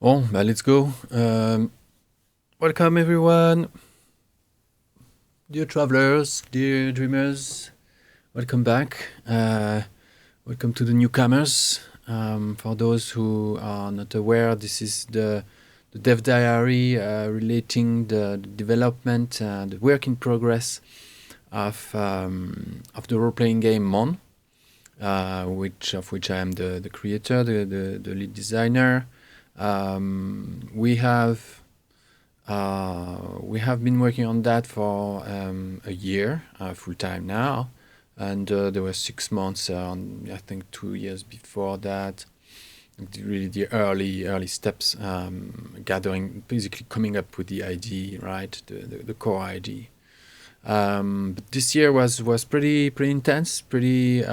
Let's go. Welcome everyone, dear travelers, dear dreamers. Welcome back. Welcome to the newcomers. For those who are not aware, this is the dev diary relating the development, the work in progress of the role-playing game Mon, which I am the creator, the lead designer. We have been working on that for a year, full time now, and there were 6 months, I think 2 years before that. Really, the early steps, gathering, basically coming up with the idea, right? The core idea. But this year was pretty intense, pretty.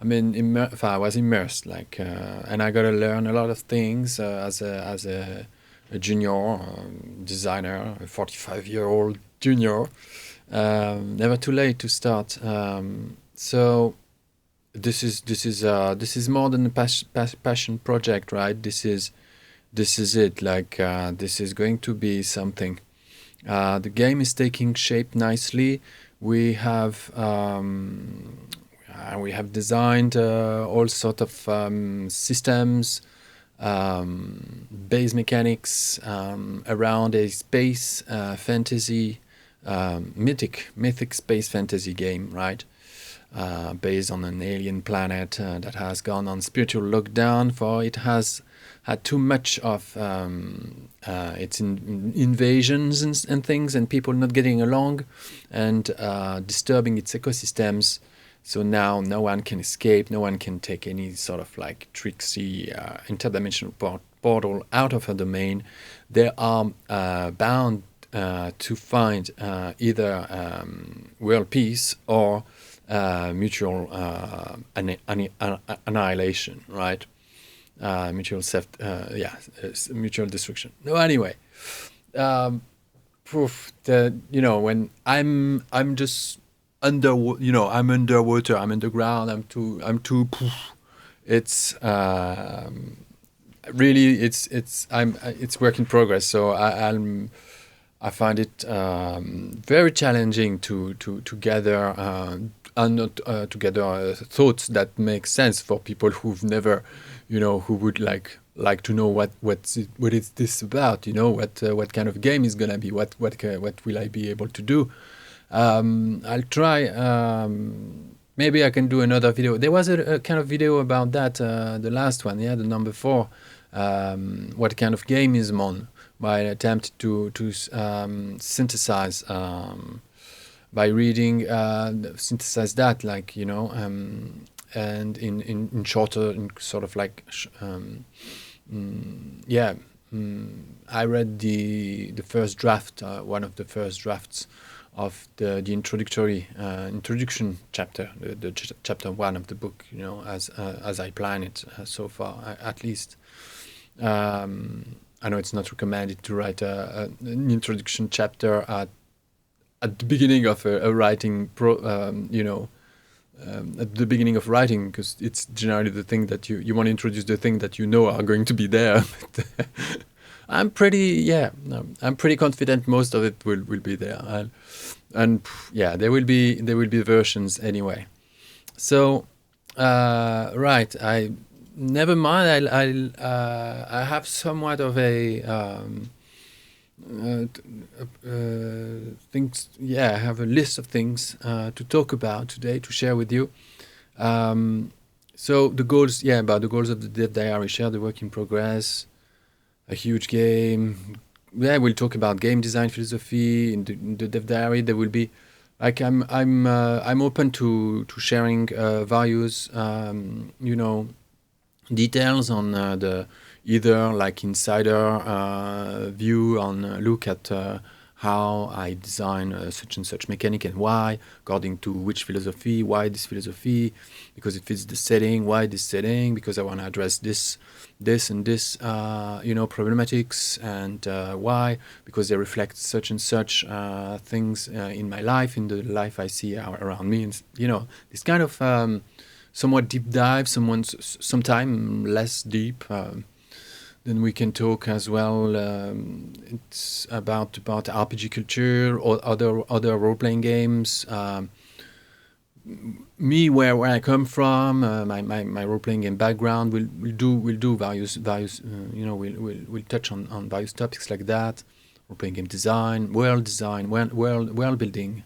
I was immersed, and I got to learn a lot of things as a junior designer, a 45-year-old junior. Never too late to start. So this is more than a passion project, right? This is it. This is going to be something. The game is taking shape nicely. We have designed all sort of systems, base mechanics around a space fantasy, mythic space fantasy game, right? Based on an alien planet that has gone on spiritual lockdown, for it has had too much of its invasions and things, and people not getting along and disturbing its ecosystems. So now no one can escape, no one can take any sort of tricksy interdimensional portal out of a domain. They are bound to find either world peace or mutual annihilation, right? Mutual mutual destruction. No, anyway, when I'm just I'm underwater, I'm underground, I'm too. It's really it's work in progress. So I find it very challenging to gather thoughts that make sense for people who've never, who would like to know what is this about? What kind of game is gonna be? What will I be able to do? I'll try. Maybe I can do another video. There was a kind of video about that. The last one, the number 4. What kind of game is Mon? By attempt to synthesize by reading, synthesize that, and in shorter, in sort of I read the first draft, one of the first drafts of the introduction chapter, the chapter 1 of the book, as I plan it so far, at least. I know it's not recommended to write an introduction chapter at the beginning of a writing at the beginning of writing, because it's generally the thing that you want to introduce, the thing that are going to be there. I'm pretty confident most of it will be there, and there will be versions anyway. So right, never mind. I have somewhat of a things. I have a list of things to talk about today, to share with you. So the goals, about the goals of the dev diary: share the work in progress, a huge game. We'll talk about game design philosophy in the dev diary. There will be I'm open to sharing various details on the either insider view on look at how I design such and such mechanic and why, according to which philosophy, why this philosophy, because it fits the setting, why this setting, because I want to address this and this problematics, and why, because they reflect such and such things in my life, in the life I see around me, and this kind of somewhat deep dive, sometimes less deep, Then we can talk as well. It's about RPG culture or other role playing games. Me, where I come from, my role playing game background, will do various we'll touch on various topics like that. Role playing game design, world building,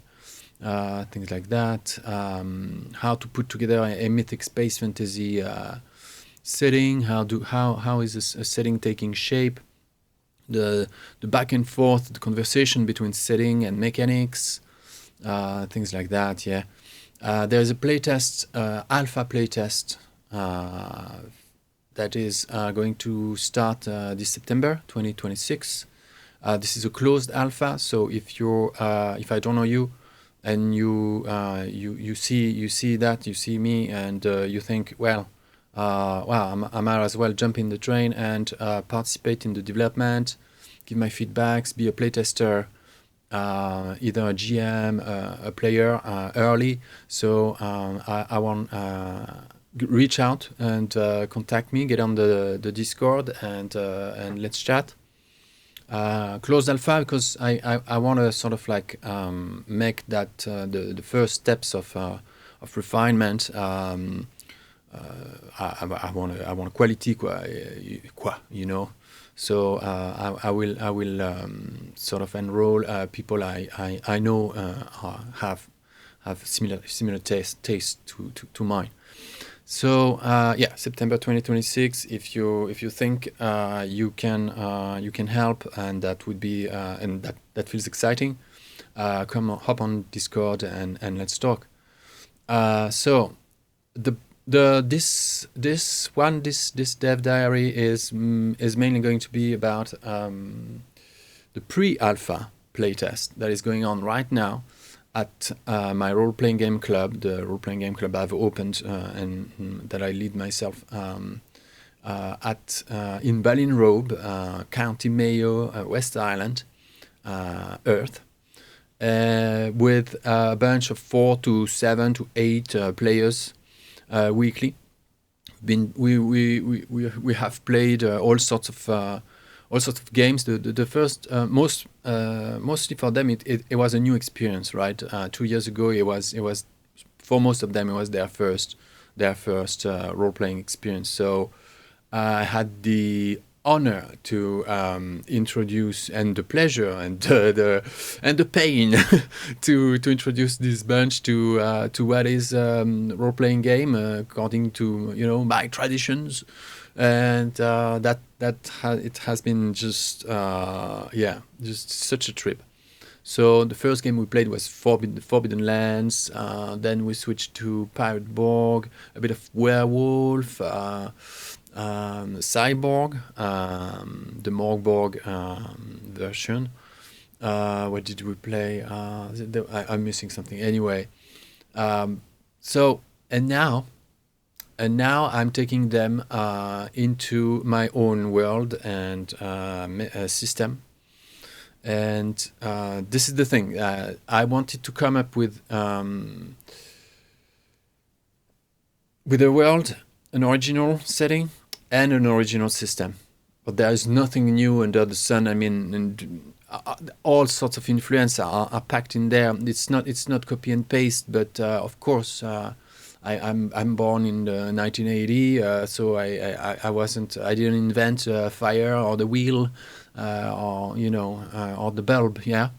things like that. How to put together a mythic space fantasy setting. How is a setting taking shape? The back and forth, the conversation between setting and mechanics, things like that. Yeah. There's a playtest, alpha playtest, that is going to start this September 2026. This is a closed alpha, so if I don't know you, and you see me, and you think, well, I might as well jump in the train and participate in the development, give my feedbacks, be a playtester. Either a GM, a player early. So I want reach out and contact me, get on the Discord and let's chat. Closed alpha because I want to sort of like make that the first steps of refinement. I want quality, So I will sort of enroll people I know have similar taste to mine. So September 2026. If you think you can help, and that would be and that feels exciting, hop on Discord and let's talk. So this dev diary is mainly going to be about the pre-alpha playtest that is going on right now at my role-playing game club, the role-playing game club I've opened and that I lead myself in Ballinrobe, County Mayo, West Island, Earth, with a bunch of 4 to 7 to 8 players. Weekly, we have played all sorts of games. The first mostly for them it was a new experience, right? 2 years ago it was for most of them it was their first role playing experience. So I had the honor to introduce, and the pleasure and the pain to introduce this bunch to what is role playing game according to my traditions, and it has been just such a trip. So the first game we played was Forbidden Lands. Then we switched to Pirate Borg, a bit of Werewolf. Cyborg, the Morgborg version. What did we play? I'm missing something. Anyway, so now I'm taking them into my own world and system. And this is the thing. I wanted to come up with a world, an original setting, and an original system, but there is nothing new under the sun. I mean, and all sorts of influence are packed in there. It's not copy and paste, but of course, I'm born in 1980, so I didn't invent fire or the wheel, or the bulb. Yeah.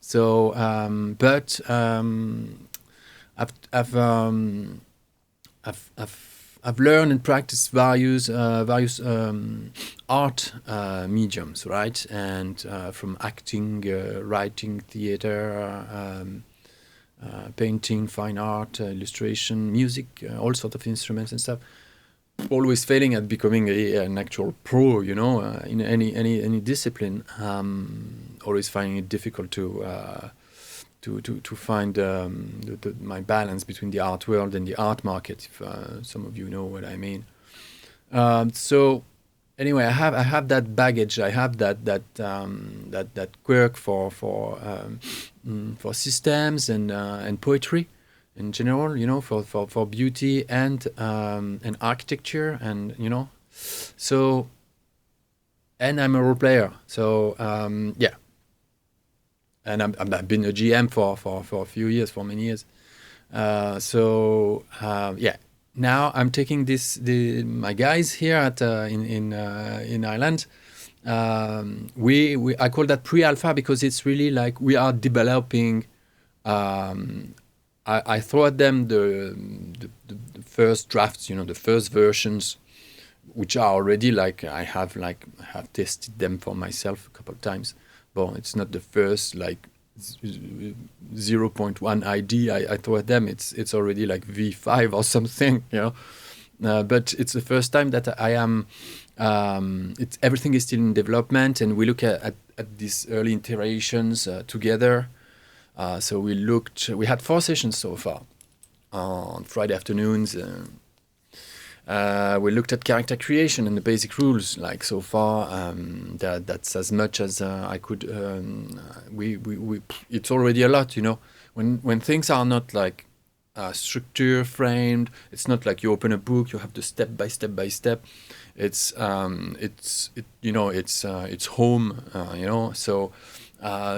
So, but I've learned and practiced various art mediums, right? And from acting, writing, theater, painting, fine art, illustration, music, all sorts of instruments and stuff. Always failing at becoming an actual pro, in any discipline. Always finding it difficult to find my balance between the art world and the art market, if some of you know what I mean. So anyway, I have that baggage. I have that quirk for systems and poetry in general. For beauty and architecture, and So and I'm a role player. So yeah, and I've been a GM for a few years, for many years. Yeah. Now I'm taking my guys here at in Ireland. I call that pre-alpha because it's really like we are developing. I throw at them the first drafts, the first versions, which are already like I have tested them for myself a couple of times. But it's not the first like 0.1 ID I throw at them. It's already like V5 or something, but it's the first time that I am. Everything is still in development, and we look at these early iterations together. So we had 4 sessions so far on Friday afternoons. We looked at character creation and the basic rules. Like so far, that's as much as I could. It's already a lot, When things are not like structure framed, it's not like you open a book, you have to step by step. It's home, So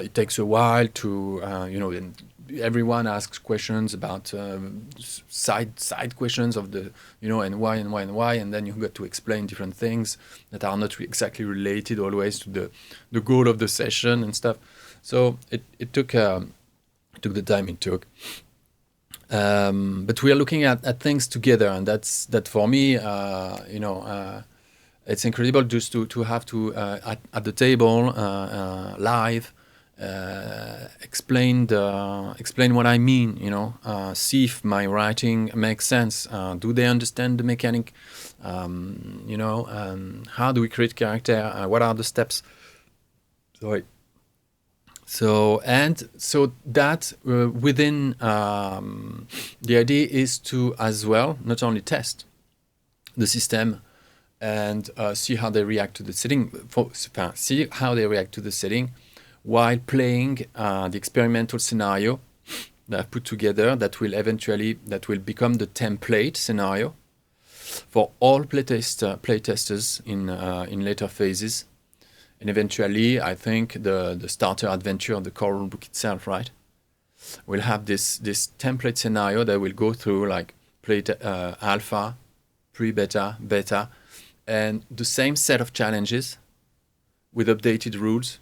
it takes a while to, and everyone asks questions about side questions of the, and why, and then you got to explain different things that are not exactly related always to the goal of the session and stuff. So it took the time it took. But we are looking at things together, and that for me, it's incredible just to have to at the table live. Explain what I mean, see if my writing makes sense. Do they understand the mechanic? How do we create character? What are the steps? Sorry. So that within the idea is to as well not only test the system and see how they react to the setting, while playing the experimental scenario that I put together that will become the template scenario for all playtesters in later phases. And eventually, I think the starter adventure of the core rulebook itself, right, will have this template scenario that will go through like alpha, pre-beta, beta, and the same set of challenges with updated rules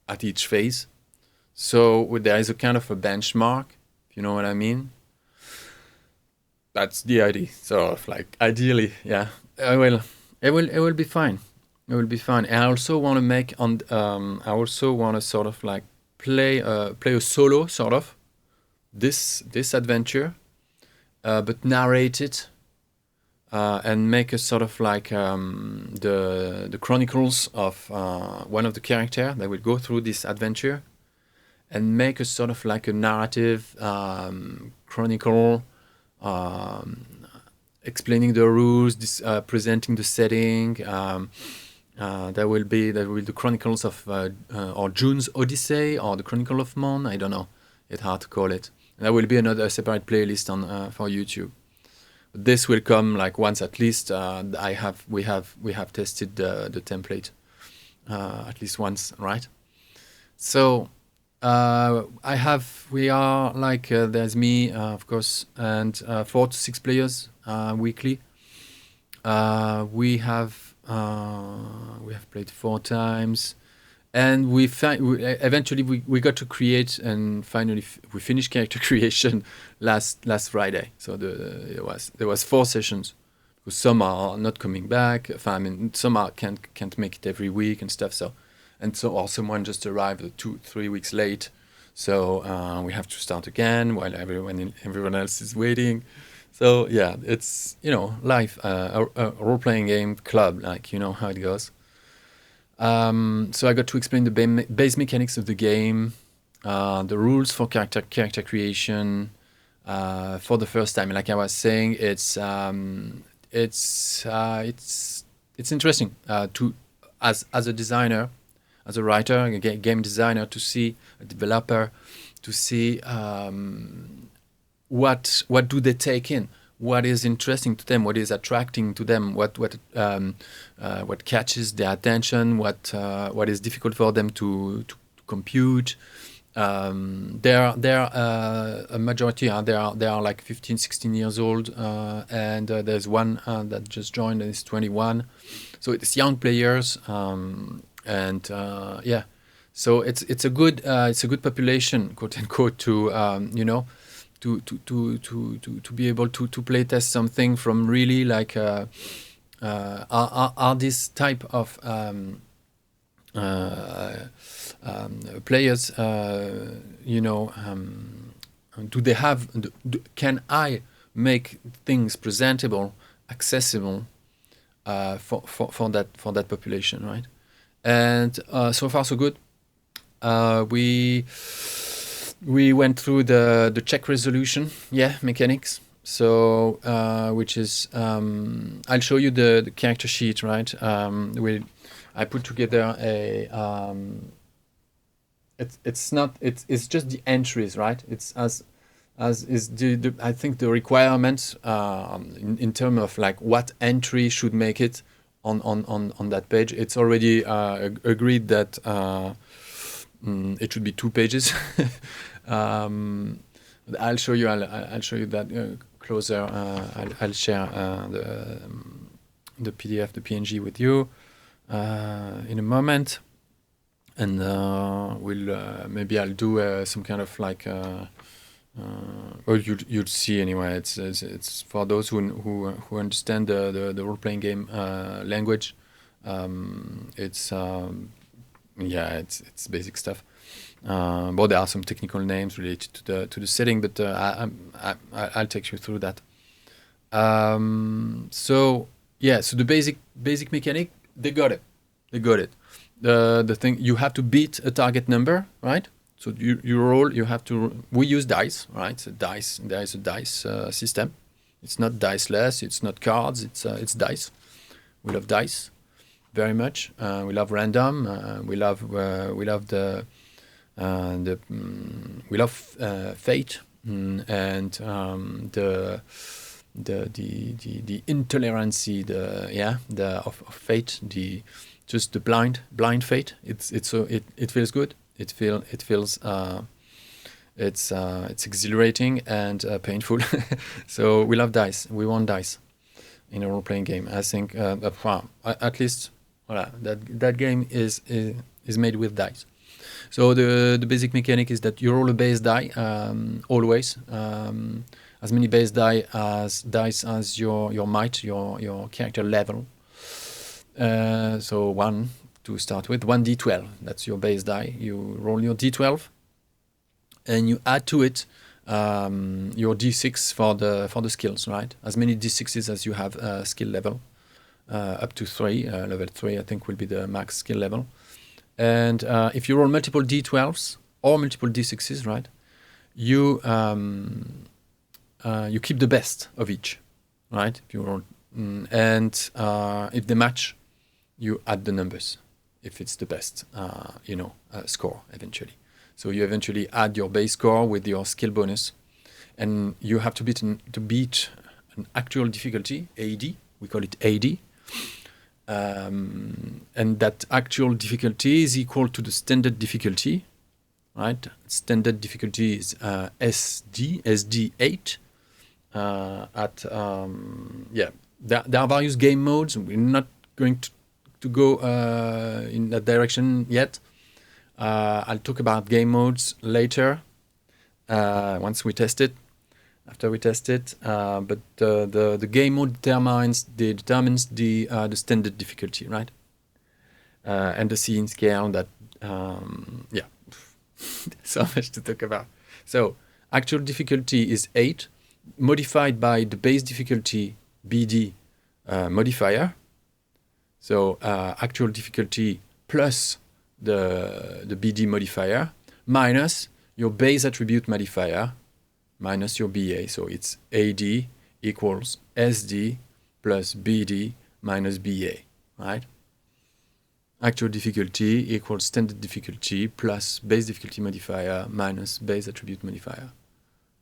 at each phase. So there is a kind of a benchmark, if you know what I mean. That's the idea. So like ideally, yeah, it will be fine. It will be fun. And I also want to make sort of like play a solo sort of this adventure, but narrate it and make a sort of like the chronicles of one of the character that will go through this adventure, and make a sort of like a narrative chronicle. Explaining the rules, presenting the setting. There will be the Chronicles of or June's Odyssey or the Chronicle of Mon. I don't know. It's hard to call it. And there will be another separate playlist on for YouTube. But this will come like once at least. We have tested the template at least once, right? So we are like there's me of course, and 4 to 6 players weekly. We have played 4 times, and eventually we got to create, and finally we finished character creation last Friday. So there was 4 sessions, because some are not coming back. I mean, some can't make it every week and stuff. Or someone just arrived 2-3 weeks late. So we have to start again while everyone else is waiting. So yeah, it's life, a role-playing game club, like how it goes. So I got to explain the base mechanics of the game, the rules for character creation for the first time. Like I was saying, it's interesting to as a designer, as a writer, a game designer, to see a developer, to see what do they take in, what is interesting to them, what is attracting to them, what catches their attention, what is difficult for them to compute. They're a majority. They are like 15, 16 years old, and there's one that just joined and is 21. So it's young players, and yeah. So it's a good population, quote unquote, to to be able to play test something from really like are this type of players, do they have? Can I make things presentable, accessible for that population, right? And so far so good. We went through the check resolution, mechanics. So which is I'll show you the character sheet, right? I put together a it's just the entries, right? It's as is the I think the requirements in terms of like what entry should make it on that page. It's already agreed that it should be 2 pages. I'll show you that closer. I'll share the PDF, the PNG with you in a moment, and maybe I'll do some kind of like or you'll see anyway. It's for those who understand the role-playing game language. It's basic stuff. But there are some technical names related to the setting, but I'll take you through that. So the basic mechanic, they got it. The thing, you have to beat a target number, right? So you roll. We use dice, right? So dice. There is a dice system. It's not diceless. It's not cards. It's dice. We love dice very much. We love random. We love fate, and the intolerancy, of fate, just the blind fate. It feels good. It feels it's exhilarating and painful. So we love dice. We want dice in a role-playing game. I think at least that game is made with dice. So the basic mechanic is that you roll a base die always, as many base dice as your might, your character level. So 1 to start with, 1d12. That's your base die. You roll your d12, and you add to it your d6 for the skills, right? As many d6s as you have skill level, up to 3. Level 3, I think, will be the max skill level. And if you roll multiple d12s or multiple d6s, right, you keep the best of each, right? If you roll, and if they match, you add the numbers. If it's the best, score eventually. So you eventually add your base score with your skill bonus, and you have to beat an actual difficulty, AD. We call it AD. And that actual difficulty is equal to the standard difficulty, right? Standard difficulty is SD8. There are various game modes. We're not going to go in that direction yet. I'll talk about game modes later once we test it. After we test it, but the game mode determines the standard difficulty, right? And the scene scale. That so much to talk about. So actual difficulty is 8, modified by the base difficulty BD modifier. So actual difficulty plus the BD modifier minus your base attribute modifier minus your BA. So it's AD equals SD plus BD minus BA, right? Actual difficulty equals standard difficulty plus base difficulty modifier minus base attribute modifier.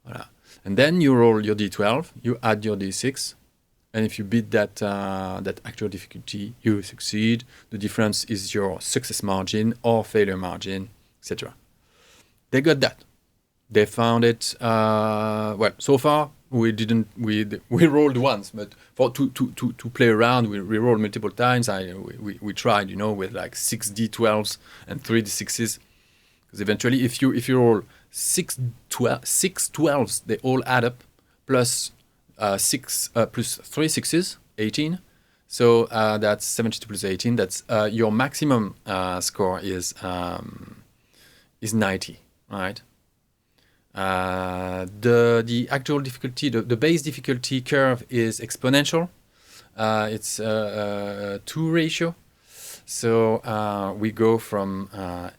Voilà. And then you roll your d12, you add your d6, and if you beat that actual difficulty, you succeed. The difference is your success margin or failure margin, etc. They got that. They found it. Well, so far we didn't. We rolled once, but to play around, we rolled multiple times. We tried, with like 6 d12s and 3 d6s, because eventually, if you roll 6 12s, they all add up, plus 6 plus 3 6s, 18. So that's 72 plus 18. That's your maximum score is 90, right? The actual difficulty, the base difficulty curve is exponential. It's a 2 ratio. So we go from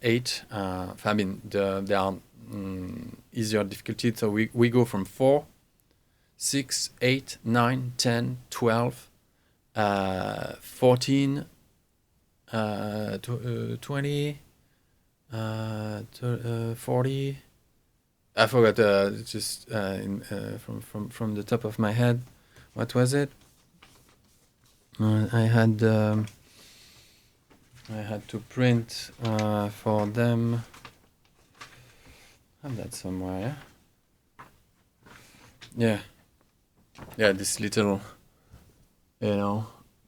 8. I mean, there are easier difficulty. So we go from 4, 6, 8, 9, 10, 12, 14, 20, 40. I forgot just from the top of my head. What was it? I had to print for them. I have that somewhere. Yeah, this little,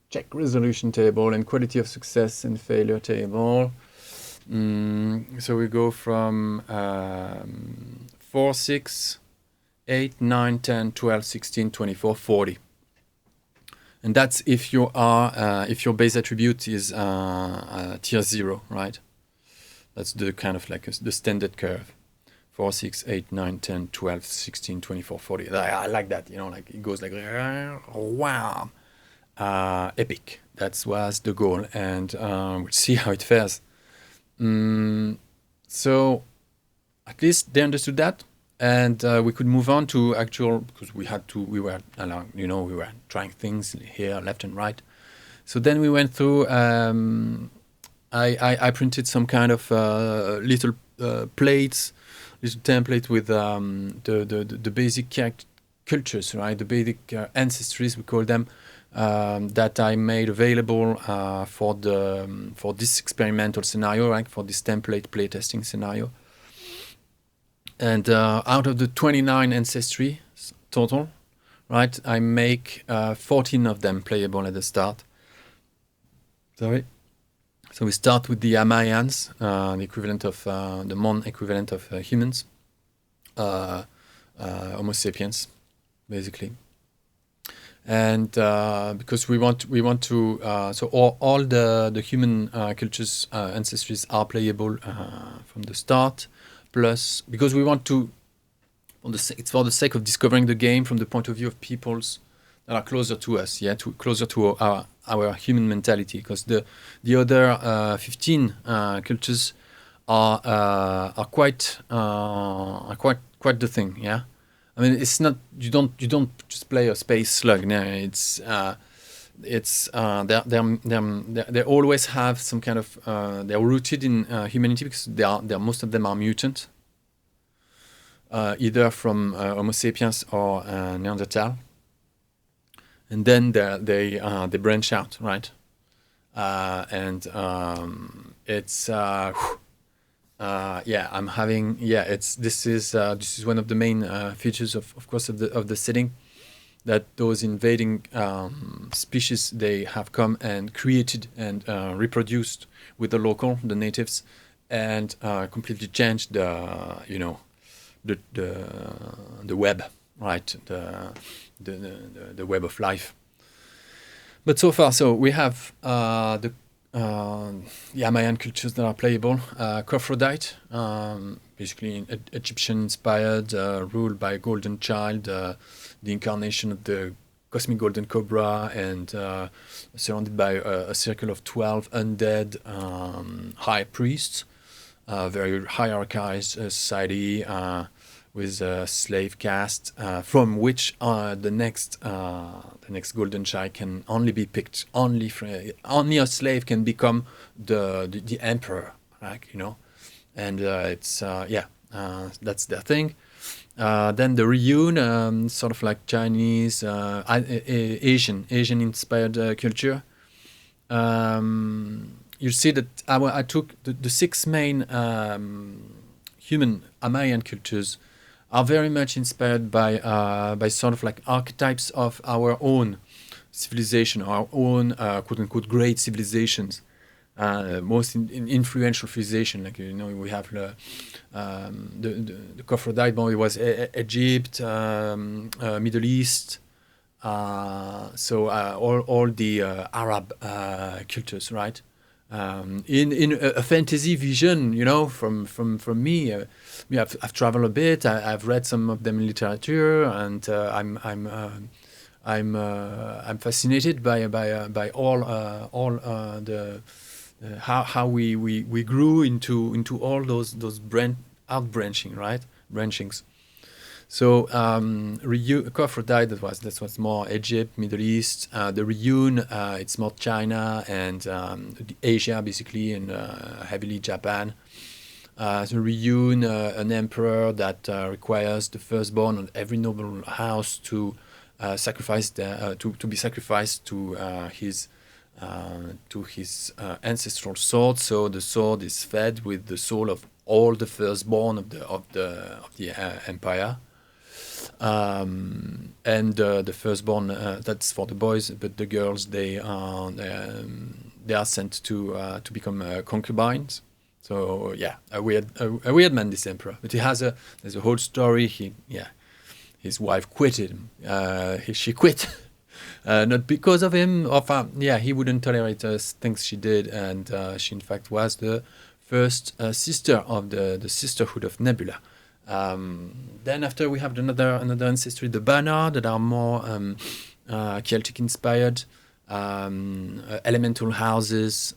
check resolution table and quality of success and failure table. So we go from 4, 6, 8, 9, 10, 12, 16, 24, 40. And that's if you are if your base attribute is tier 0, right? That's the kind of like the standard curve. 4, 6, 8, 9, 10, 12, 16, 24, 40. I like that, like it goes like, wow. Epic. That was the goal. And we'll see how it fares. So at least they understood that, and we could move on to actual, because we were trying things here, left and right. So then we went through, I printed some kind of little plates, little template with the basic cultures, right? The basic ancestries, we call them, that I made available for this experimental scenario, right? For this template playtesting scenario. And out of the 29 ancestry total, right, I make 14 of them playable at the start. Sorry. So we start with the Amayans, the equivalent of the Mon equivalent of humans, Homo sapiens, basically. And because we want to so all the human cultures ancestries are playable from the start, plus because we want to, it's for the sake of discovering the game from the point of view of peoples that are closer to us, closer to our human mentality, because the other 15 cultures are quite the thing, yeah. I mean, it's not, you don't just play a space slug. No, they always have some kind of they're rooted in humanity, because most of them are mutant, either from Homo sapiens or Neanderthal, and then they branch out, right? And it's I'm having this is one of the main features of course of the setting, that those invading species, they have come and created and reproduced with the natives, and completely changed the web, right? The web of life. But so far, we have the Mayan cultures that are playable. Cophrodite, basically Egyptian-inspired, ruled by a golden child, the incarnation of the cosmic golden cobra, and surrounded by a circle of 12 undead high priests, very hierarchized society, with a slave caste, from which the next golden child can only be picked. Only a slave can become the emperor, like, and it's that's their thing. Then the Ryun, sort of like Chinese, Asian inspired culture. You see that I took the six main human Mayan cultures are very much inspired by sort of like archetypes of our own civilization, our own quote unquote great civilizations. Most influential civilization, like we have the Cophrodite, it was Egypt, Middle East, so all the Arab cultures, right? In a fantasy vision, from me, I've traveled a bit. I've read some of them in literature, and I'm fascinated by all the how we grew into all those out branching, right? Branchings. So Cophrodite, that was more Egypt, Middle East. The Ryun, it's more China and Asia basically, and heavily Japan. The Ryun, an emperor that requires the firstborn of every noble house to sacrifice to be sacrificed to his ancestral sword. So the sword is fed with the soul of all the firstborn of the empire. And the firstborn, that's for the boys, but the girls, they are sent to become concubines. So yeah, a weird man, this emperor. But there's a whole story. His wife quitted him. She quit, not because of him. He wouldn't tolerate things she did, and she in fact was the first sister of the Sisterhood of Nebula. Then after we have another ancestry, the Banner, that are more Celtic inspired, elemental houses,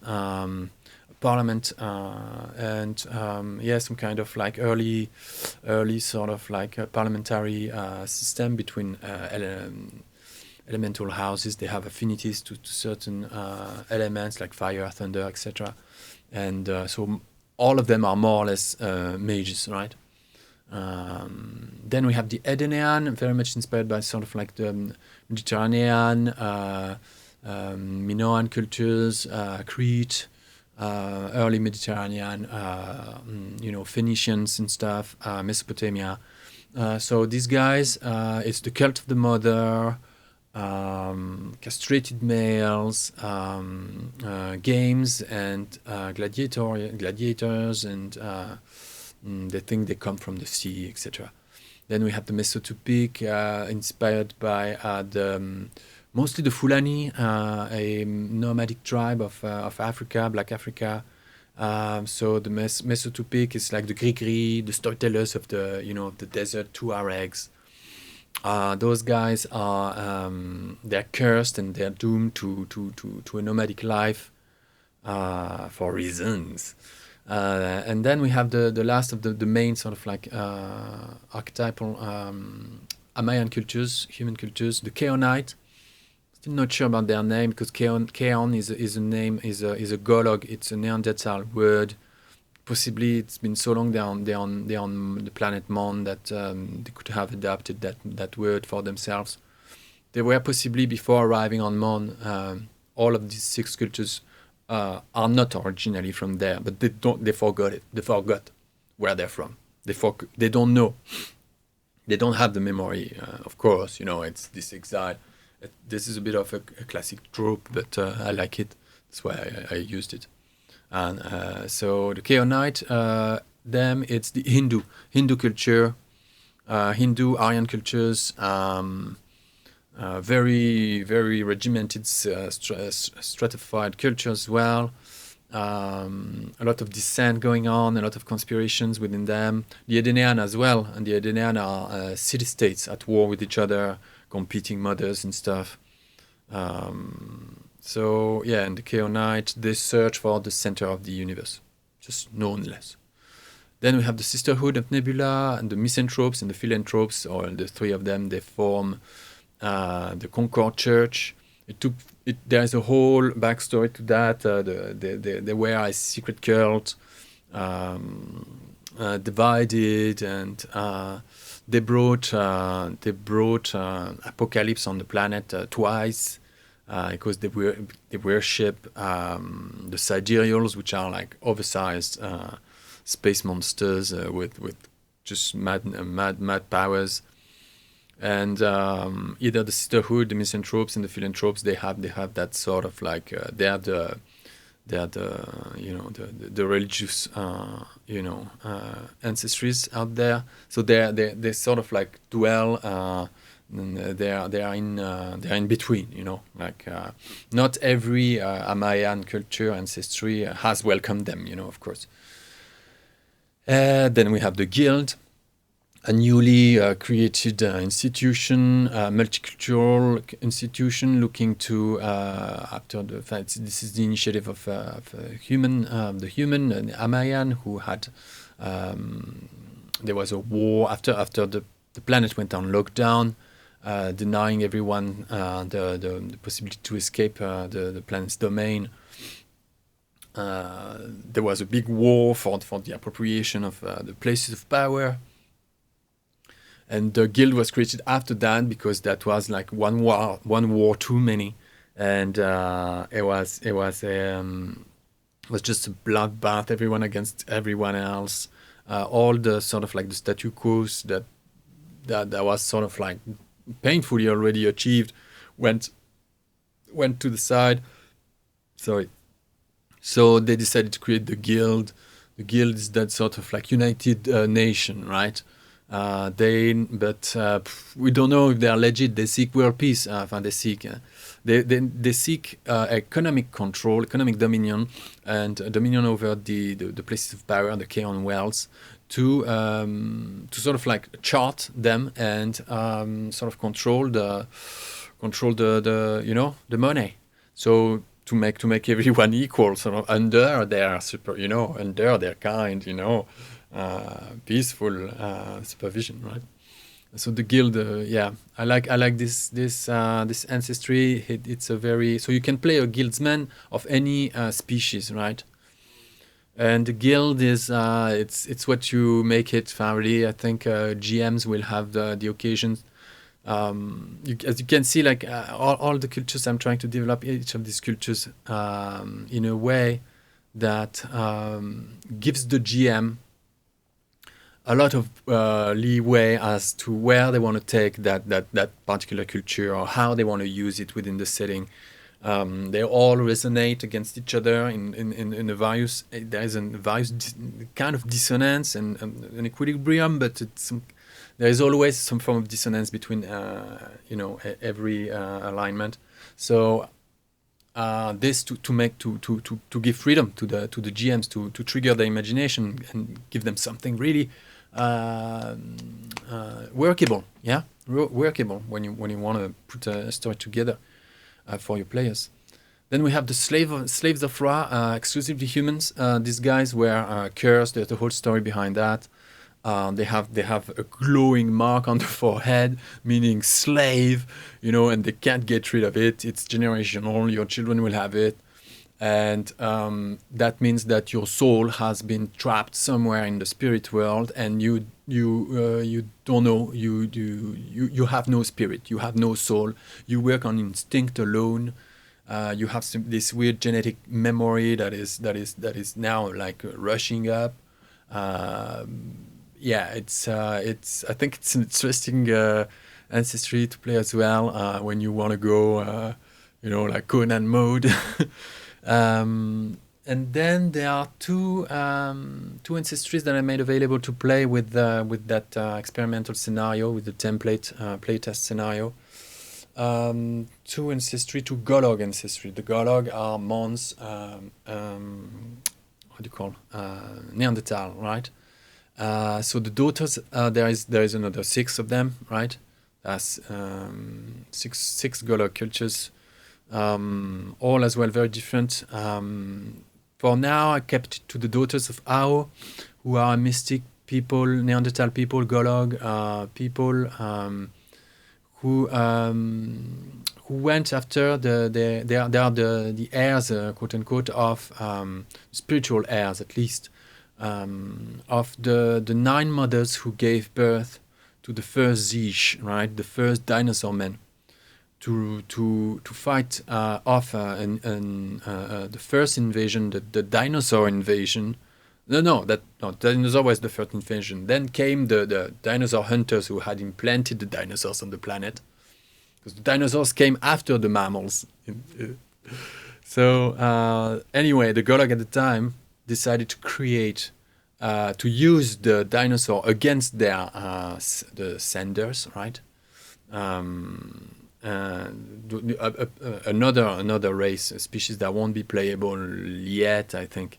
parliament, and some kind of like early sort of like a parliamentary system between elemental houses. They have affinities to certain elements like fire, thunder, etc. And so all of them are more or less mages, right? Then we have the Edenean, very much inspired by sort of like the Mediterranean, Minoan cultures, Crete, early Mediterranean, Phoenicians and stuff, Mesopotamia. So these guys, it's the cult of the mother, castrated males, games, and gladiators, and they think they come from the sea, etc. Then we have the Mesotopic, inspired by mostly the Fulani, a nomadic tribe of Africa, Black Africa. So the Mesotopic is like the Grigri, the storytellers of the desert, Tuaregs. Those guys are they're cursed and they're doomed to a nomadic life for reasons. And then we have the last of the main sort of like archetypal Mayan cultures, human cultures, the Keonite. Still not sure about their name, because Keon is a name, is a Golog. It's a Neanderthal word. Possibly it's been so long they're on the planet Mon that they could have adapted that word for themselves. They were possibly, before arriving on Mon, all of these six cultures are not originally from there, but they forgot it. They forgot where they're from. They don't know. They don't have the memory. Of course, it's this exile. This is a bit of a classic trope, but I like it. That's why I used it. And so the Keonite, them, it's the Hindu culture, Hindu Aryan cultures, very, very regimented, stratified culture as well. A lot of dissent going on, a lot of conspirations within them. The Edenean as well, and the Edenean are city-states at war with each other, competing mothers and stuff. So yeah, and the Keonite, they search for the center of the universe, just known less. Then we have the Sisterhood of Nebula and the Misanthropes and the Philanthropes, or the three of them. They form the Concord Church. There's a whole backstory to that. They were a secret cult, divided, and they brought apocalypse on the planet twice because they worship the sidereals, which are like oversized space monsters with just mad powers. And either the sisterhood, the misanthropes, and the philanthropes, they have that sort of like they are the religious ancestries out there. So they sort of like dwell. They are in between. Like not every Amayan culture ancestry has welcomed them. Of course. Then we have the guild, a newly created institution, multicultural institution, looking to after the fact. This is the initiative of the human, an Amayan, who had. There was a war after the planet went on lockdown, denying everyone the possibility to escape the planet's domain. There was a big war for the appropriation of the places of power. And the guild was created after that because that was like one war too many, and it was just a bloodbath, everyone against everyone else. All the sort of like the statu quos that was sort of like painfully already achieved went to the side. Sorry. So they decided to create the guild. The guild is that sort of like united nation, right? We don't know if they are legit. They seek world peace. They seek economic control, economic dominion, and dominion over the places of power, the Chaos wells, to sort of like chart them and sort of control the money. So to make everyone equal, sort of under their under their kind, peaceful supervision, right? So the guild, I like this ancestry. It's a very, so you can play a guildsman of any species, right? And the guild is it's what you make it family. I think GMs will have the occasions. As you can see, like all the cultures, I'm trying to develop each of these cultures in a way that gives the GM a lot of leeway as to where they want to take that particular culture or how they want to use it within the setting. They all resonate against each other in a various. There is a various kind of dissonance and an equilibrium, but there is always some form of dissonance between every alignment. So this to give freedom to the GMs to trigger their imagination and give them something really workable. Workable when you want to put a story together for your players. Then we have the slaves of Ra, exclusively humans. These guys were cursed. There's the whole story behind that. They have a glowing mark on the forehead, meaning slave, and they can't get rid of it. It's generational. Your children will have it, and that means that your soul has been trapped somewhere in the spirit world, and you don't know. You have no spirit. You have no soul. You work on instinct alone. You have this weird genetic memory that is now like rushing up. It's I think it's an interesting ancestry to play as well when you want to go like Conan mode. And then there are two ancestries that I made available to play with that experimental scenario, with the template playtest scenario. Two Golog ancestry. The Golog are Mons, Neanderthal, right? So the daughters, there is another 6 of them, right? That's six Golog cultures, all as well very different. For now, I kept it to the daughters of Ao, who are mystic people, Neanderthal people, Golog people, who went after they are the heirs, quote unquote, of spiritual heirs, at least, of the 9 mothers who gave birth to the first Zeech, right, the first dinosaur man, to fight off the first invasion, the dinosaur invasion. No, dinosaur was the first invasion. Then came the dinosaur hunters who had implanted the dinosaurs on the planet, because the dinosaurs came after the mammals. So anyway, the Golog at the time decided to create, to use the dinosaur against their the senders, right? Another race, a species that won't be playable yet, I think.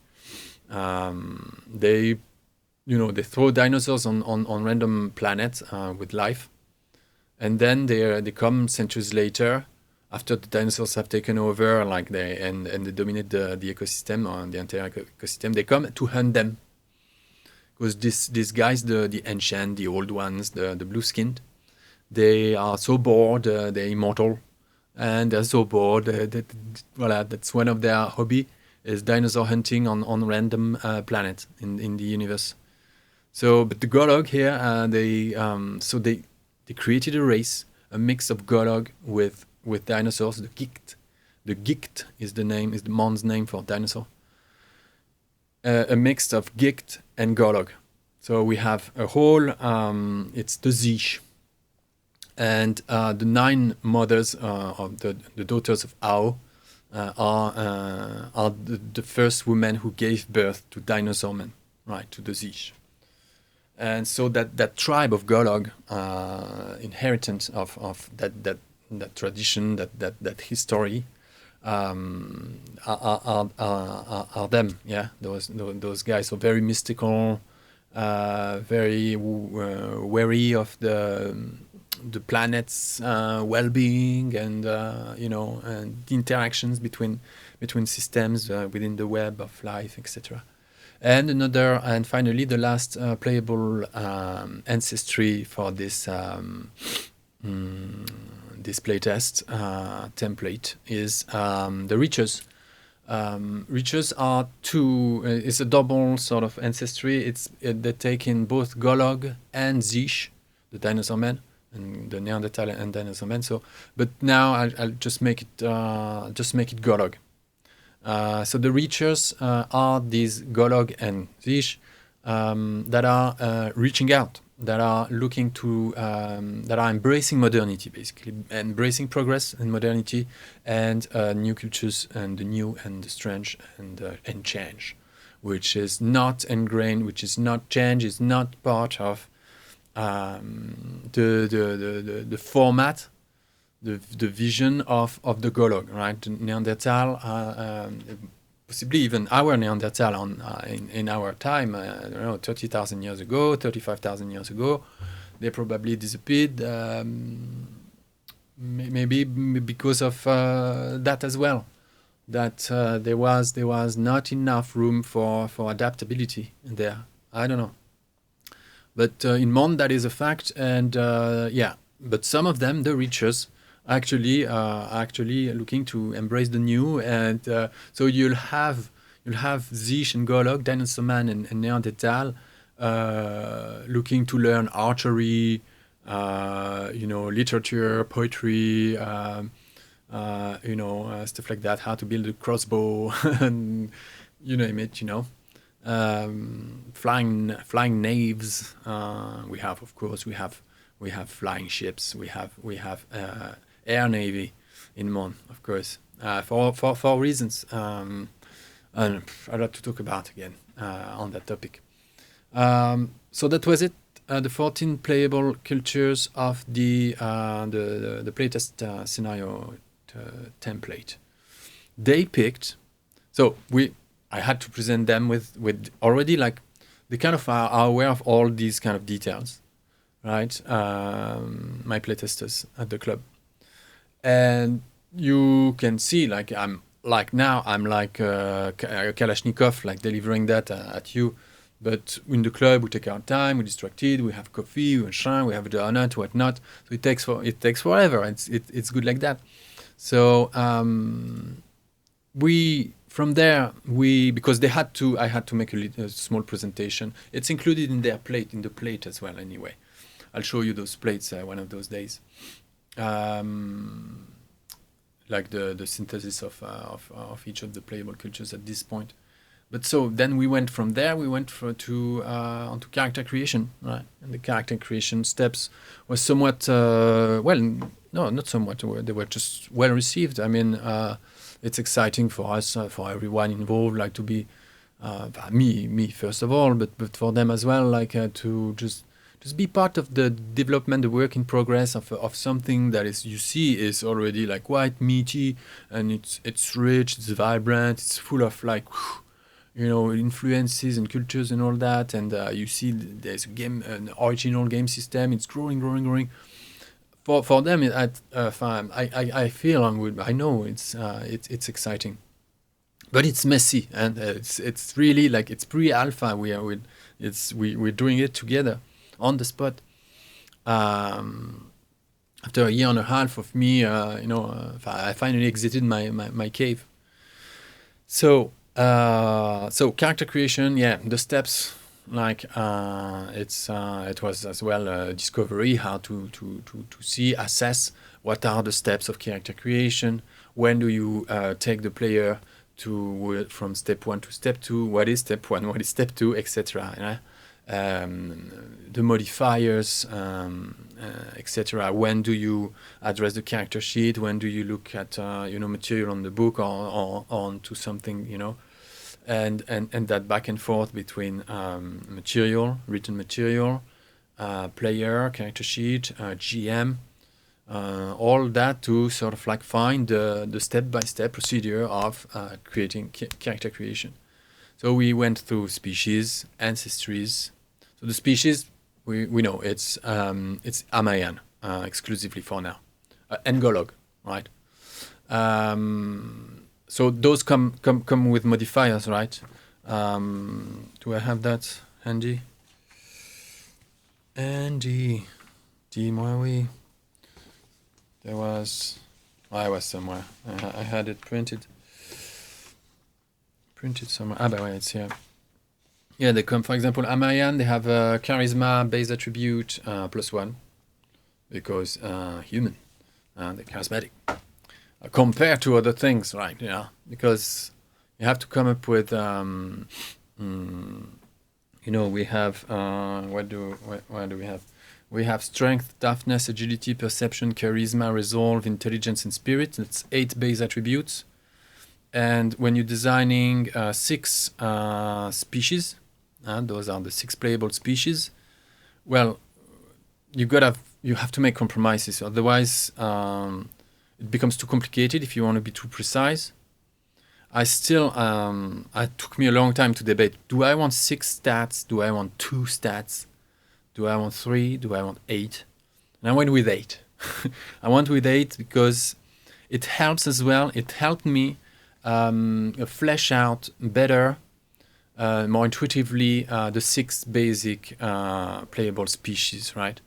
They throw dinosaurs on random planets with life, and then they come centuries later, after the dinosaurs have taken over, like they dominate the ecosystem, or the entire ecosystem. They come to hunt them, because these guys, the ancient, the old ones, the blue skinned, they are so bored. They're immortal, and they're so bored. That's one of their hobby, is dinosaur hunting on random planets in the universe. So, but the Golog here, they created a race, a mix of Golog with dinosaurs. The Gikt is the Mon's name for dinosaur. A mix of Gikt and Golog. So we have a whole. It's the Zeech. And the 9 mothers of the daughters of Ao are the first women who gave birth to dinosaur men, right, to the Zeech. And so that tribe of Golog, inheritance of that tradition, that history, are them. Yeah, those guys are very mystical, very wary of the planet's well-being, and and the interactions between systems within the web of life, etc. And finally, the last playable ancestry for this this playtest template is the Reachers. Reachers are two. It's a double sort of ancestry. They take in both Golog and Zeech, the dinosaur man, and the Neanderthal and dinosaur man. So, but now I'll just make it Golog. So the Reachers are these Golog and Zeech that are reaching out, that are looking to, that are embracing modernity, basically embracing progress and modernity, and new cultures, and the new and the strange and change, which is not ingrained, which is not change, is not part of the format, the vision of the Golog, right? Neanderthal, possibly even our Neanderthal in our time, I don't know, 30,000 years ago, 35,000 years ago, they probably disappeared, maybe because of that as well, that there was not enough room for adaptability there. I don't know. But in Mon, that is a fact, and but some of them, the Reachers, actually looking to embrace the new, and so you'll have Zeech and Golog, dinosaur man and Neanderthal, looking to learn archery, literature, poetry, stuff like that, how to build a crossbow, and you name it, flying naves. We have flying ships. We have air navy in Mon, of course, for reasons I'd like to talk about again on that topic. So that was it. The 14 playable cultures of the playtest scenario template. They picked. So I had to present them with already, like, they kind of are aware of all these kind of details, right? My playtesters at the club, and you can see, like, I'm like a Kalashnikov, like delivering that at you. But in the club, we take our time, we're distracted, we have coffee, we shine, we have a donut, whatnot. So it takes forever. It's good like that. So from there, because I had to make a small presentation. It's included in the plate as well, anyway. I'll show you those plates one of those days. Like the synthesis of each of the playable cultures at this point. But so then we went from there. We went onto character creation, right? And the character creation steps were somewhat well, no, not somewhat. They were just well received. I mean, it's exciting for us, for everyone involved, like to be me first of all, but for them as well, like to just be part of the development, the work in progress of something that is already like quite meaty, and it's rich, it's vibrant, it's full of like, influences and cultures and all that. And you see there's an original game system. It's growing. For them, I feel I know it's exciting, but it's messy, and it's really like it's pre-alpha. We're doing it together on the spot. After a year and a half of me, I finally exited my cave. So character creation, the steps, like it was as well a discovery, how to assess what are the steps of character creation. When do you take the player from step 1 to step 2? What is step 1? What is step 2, etc. The modifiers, etc. When do you address the character sheet? When do you look at material on the book or onto something, and that back and forth between written material, player, character sheet, GM, all that to sort of like find the step-by-step procedure of creating character creation. So we went through species, ancestries. So the species, we know it's Amayan exclusively for now, and Golog, right? So those come with modifiers, right? Do I have that handy? Andy, Dimoy. There was, I was somewhere. I had it printed somewhere. By the way, it's here. Yeah, they come, for example, Amayan, they have a charisma base attribute +1, because human, they're charismatic. Compared to other things, right? Yeah, because you have to come up with, we have, what do we have? We have strength, toughness, agility, perception, charisma, resolve, intelligence, and spirit. That's 8 base attributes. And when you're designing 6 species, those are the 6 playable species, well, you have to make compromises. Otherwise, it becomes too complicated if you want to be too precise. It took me a long time to debate. Do I want 6 stats? Do I want 2 stats? Do I want 3? Do I want 8? And I went with 8. I went with 8 because it helps as well. It helped me flesh out better, more intuitively, the 6 basic playable species, right?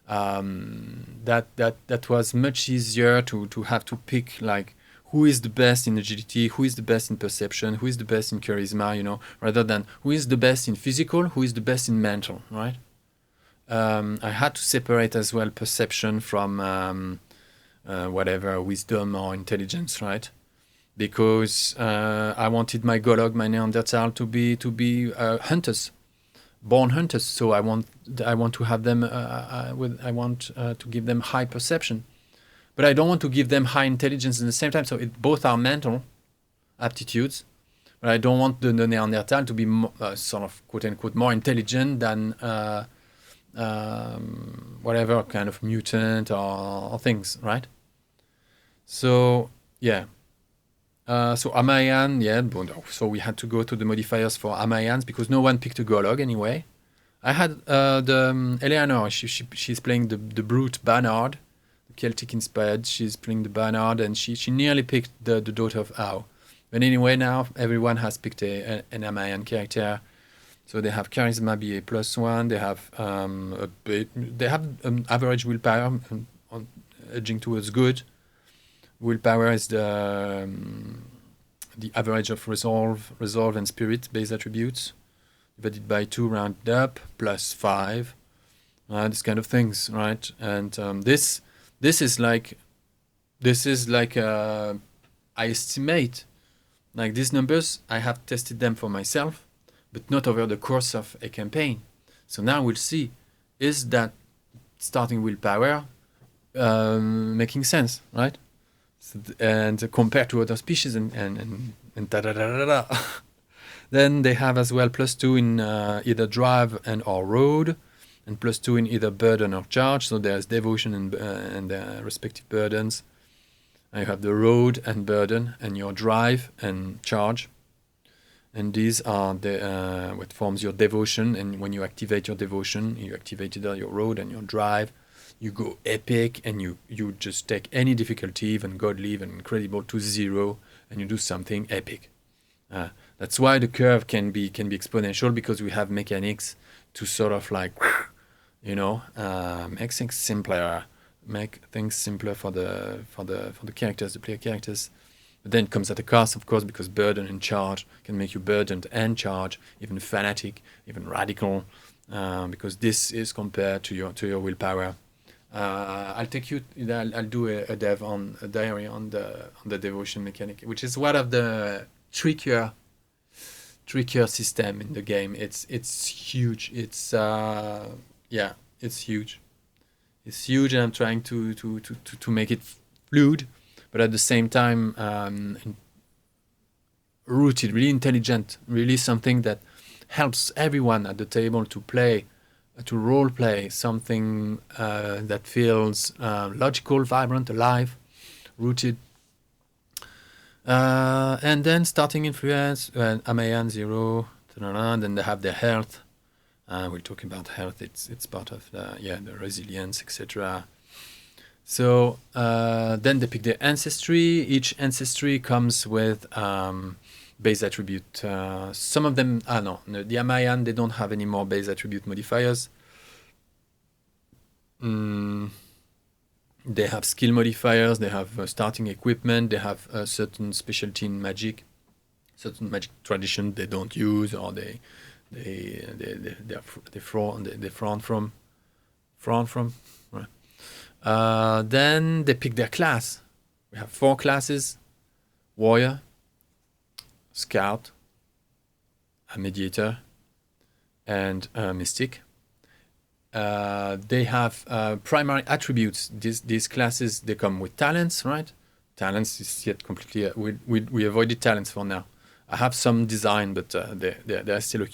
That was much easier to have to pick, like, who is the best in agility, who is the best in perception, who is the best in charisma, rather than who is the best in physical, who is the best in mental, right? I had to separate as well perception from whatever wisdom or intelligence, right? Because I wanted my Golog, my Neanderthal, to be hunters, born hunters. So I want to have them. I want to give them high perception, but I don't want to give them high intelligence at the same time. So both are mental aptitudes, but I don't want the Neanderthal to be sort of quote unquote more intelligent than whatever kind of mutant or things, right? So yeah. So Amayan, so we had to go to the modifiers for Amayans because no one picked a Golog anyway. I had Eleanor, she's playing the brute Bernard, the Celtic inspired. She's playing the Bernard, and she nearly picked the daughter of Au. But anyway, now everyone has picked an Amayan character. So they have charisma BA +1. They have average willpower, edging towards good. Willpower is the average of resolve, and spirit base attributes, divided by 2, rounded up, +5. This kind of things, right? And this is like I estimate like these numbers. I have tested them for myself, but not over the course of a campaign. So now we'll see, is that starting willpower making sense, right? So and compared to other species and da da da da da. Then they have as well +2 in either drive and or road, and +2 in either burden or charge. So there's devotion and respective burdens. And you have the road and burden, and your drive and charge. And these are what forms your devotion. And when you activate your devotion, you activate either your road and your drive. You go epic, and you just take any difficulty, even godly, even incredible, to 0, and you do something epic. That's why the curve can be exponential, because we have mechanics to sort of like, make things simpler, for the characters, the player characters. But then it comes at a cost, of course, because burden and charge can make you burdened and charge, even fanatic, even radical, because this is compared to your willpower. I'll do a diary on the devotion mechanic, which is one of the trickier system in the game. It's huge. It's huge. It's huge, and I'm trying to make it fluid, but at the same time rooted, really intelligent, really something that helps everyone at the table to role play something that feels logical, vibrant, alive, rooted. And then starting influence, Amayan 0, then they have their health. We'll talk about health. It's part of the resilience, etc. So then they pick their ancestry. Each ancestry comes with base attribute. Some of them, the Amayan, they don't have any more base attribute modifiers. They have skill modifiers, they have starting equipment, they have a certain specialty in magic, certain magic tradition they don't use, or they frown from. Right. Then they pick their class. We have 4 classes: warrior, scout, a mediator, and a mystic. They have primary attributes. These classes, they come with talents, right? Talents is yet completely... we avoided talents for now. I have some design, but they're still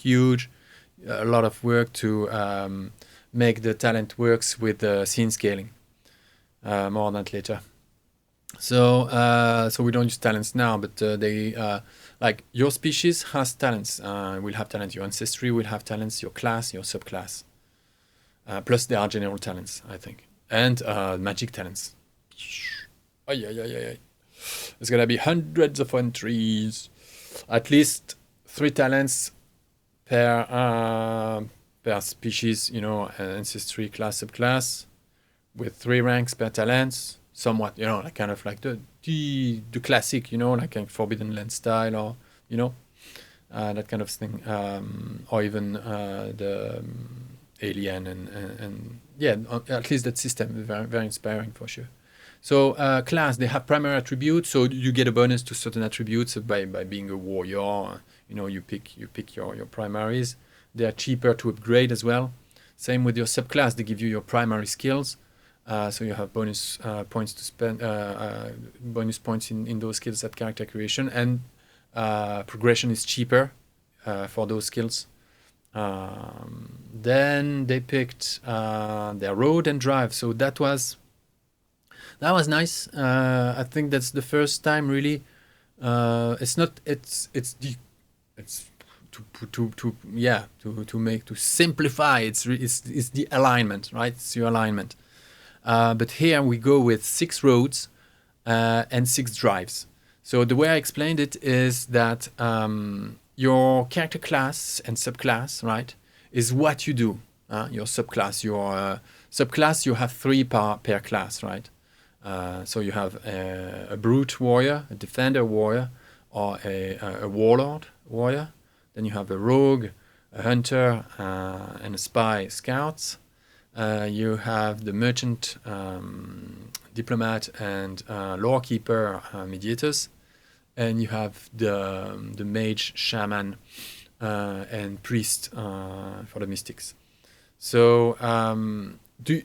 a lot of work to make the talent works with scene scaling. More on that later. So we don't use talents now, but they like your species has talents. Will have talents. Your ancestry will have talents. Your class, your subclass. Plus there are general talents, I think, and magic talents. There's gonna be hundreds of entries, at least 3 talents per species. Ancestry, class, subclass, with 3 ranks per talent. Somewhat, like kind of like the classic, like a Forbidden Land style, or that kind of thing, or even the Alien and at least that system is very, very inspiring for sure. So class, they have primary attributes, so you get a bonus to certain attributes by being a warrior. You pick your primaries. They are cheaper to upgrade as well. Same with your subclass, they give you your primary skills, so you have bonus points to spend, bonus points in those skills at character creation, and progression is cheaper for those skills. Then they picked their road and drive, so that was nice. I think that's the first time really. It's to simplify. It's the alignment, right? It's your alignment. But here we go with 6 roads and 6 drives. So the way I explained it is that your character class and subclass, right, is what you do. Your subclass, you have 3 per class, right? So you have a brute warrior, a defender warrior, or a warlord warrior. Then you have a rogue, a hunter, and a spy scouts. You have the merchant, diplomat, and lore keeper mediators, and you have the mage, shaman, and priest for the mystics. So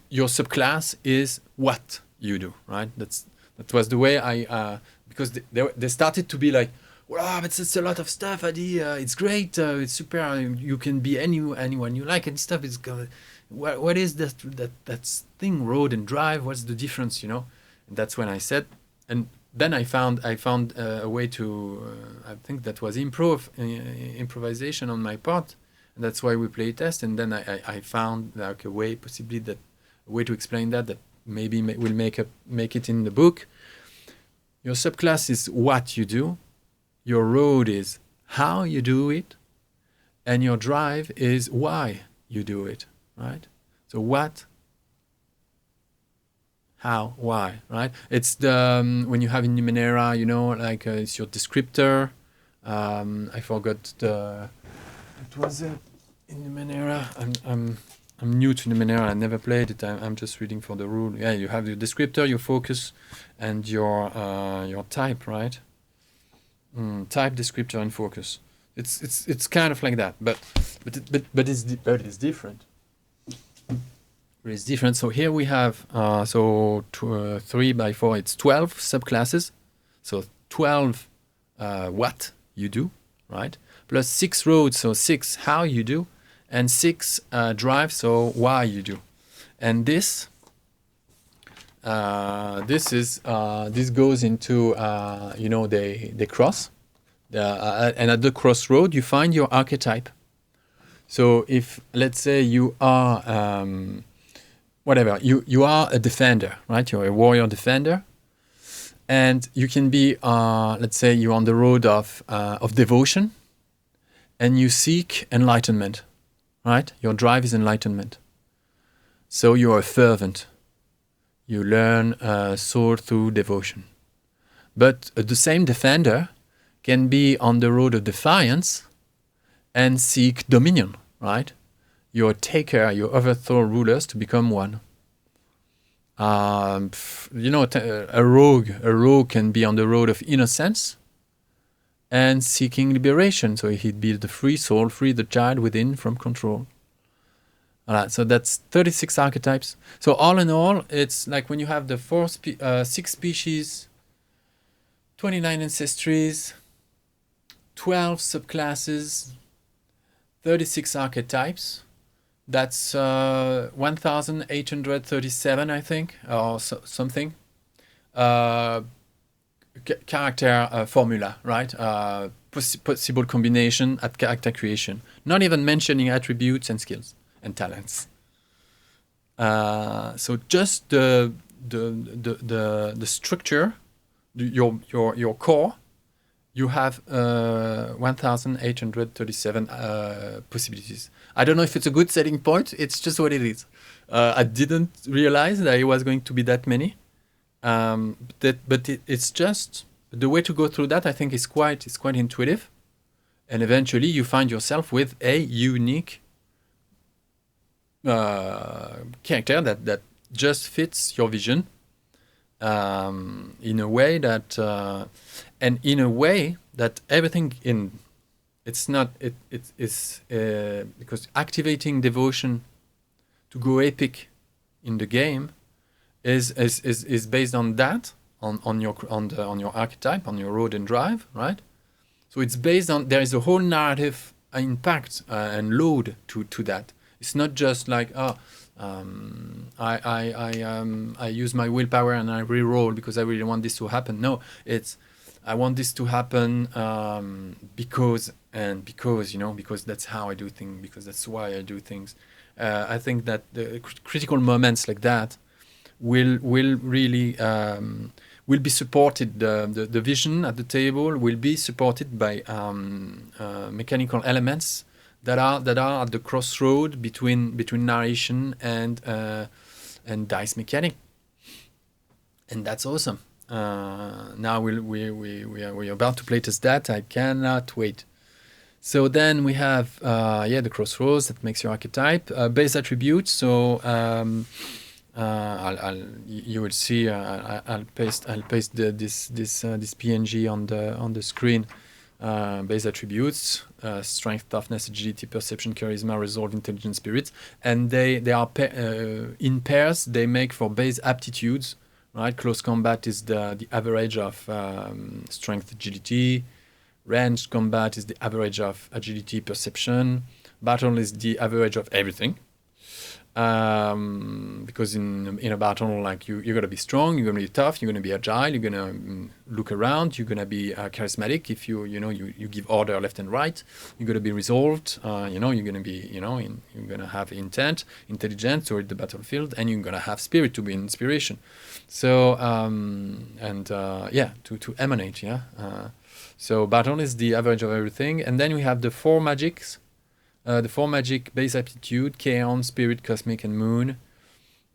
your subclass is what you do, right? That was the way I because they started to be like, wow, it's a lot of stuff, Adi. It's great. It's super. You can be anyone you like and stuff. It's what is that thing? Road and drive. What's the difference? You know. And that's when I said, and then I found a way to. I think that was improvisation on my part, and that's why we play test. And then I found like a way, possibly a way to explain that maybe will make it in the book. Your subclass is what you do. Your road is how you do it, and your drive is why you do it, right? So what, how, why, right? It's the when you have in Numenera, you know, like it's your descriptor. I forgot the. It was in Numenera. I'm new to Numenera. I never played it. I'm just reading for the rule. Yeah, you have your descriptor, your focus, and your type, right? Type, descriptor, and focus. It's kind of like that, but it's different. It's different. So here we have 3 by 4. It's 12 subclasses. So 12 what you do, right? Plus 6 roads, so 6 how you do, and 6 drive, so why you do. And this goes into they cross, and at the crossroad you find your archetype. So if let's say you are whatever you are a defender, right? You're a warrior defender, and you can be let's say you're on the road of devotion, and you seek enlightenment, right? Your drive is enlightenment. So you're a fervent. You learn sword through devotion. But the same defender can be on the road of defiance and seek dominion, right? You're a taker, you overthrow rulers to become one. A rogue can be on the road of innocence and seeking liberation. So he'd be the free soul, free the child within from control. All right, so that's 36 archetypes. So all in all, it's like when you have the 6 species, 29 ancestries, 12 subclasses, 36 archetypes. That's 1,837, I think, or something. Character formula, right? Possible combination at character creation. Not even mentioning attributes and skills and talents. So just the structure, your core, you have 1,837 possibilities. I don't know if it's a good setting point. It's just what it is. I didn't realize that it was going to be that many. It's just the way to go through that. I think is quite intuitive, and eventually you find yourself with a unique character that just fits your vision in a way that and in a way that everything in it's because activating devotion to go epic in the game is based on that on your archetype, on your road and drive, right? So it's based on there is a whole narrative impact and load to that. It's not just like I use my willpower and I re-roll because I really want this to happen. No, it's I want this to happen because that's how I do things, because that's why I do things. I think that the critical moments like that will really will be supported. The vision at the table will be supported by mechanical elements that are at the crossroad between narration and dice mechanic, and that's awesome. Now we're about to playtest that. I cannot wait. So then we have the crossroads that makes your archetype. Base attributes. So you will see. I'll paste this PNG on the screen. Base attributes: strength, toughness, agility, perception, charisma, resolve, intelligence, spirit, and they are in pairs. They make for base aptitudes. Right, close combat is the average of strength, agility. Ranged combat is the average of agility, perception. Battle is the average of everything. Because in a battle, like you're gonna be strong, you're gonna be tough, you're gonna be agile, you're gonna look around, you're gonna be charismatic. If you give order left and right, you're gonna be resolved. You're gonna be you're gonna have intent, intelligence to read the battlefield, and you're gonna have spirit to be inspiration. So to emanate. So battle is the average of everything, and then we have the four magics. The four magic: base aptitude, Chaos, Spirit, Cosmic, and Moon.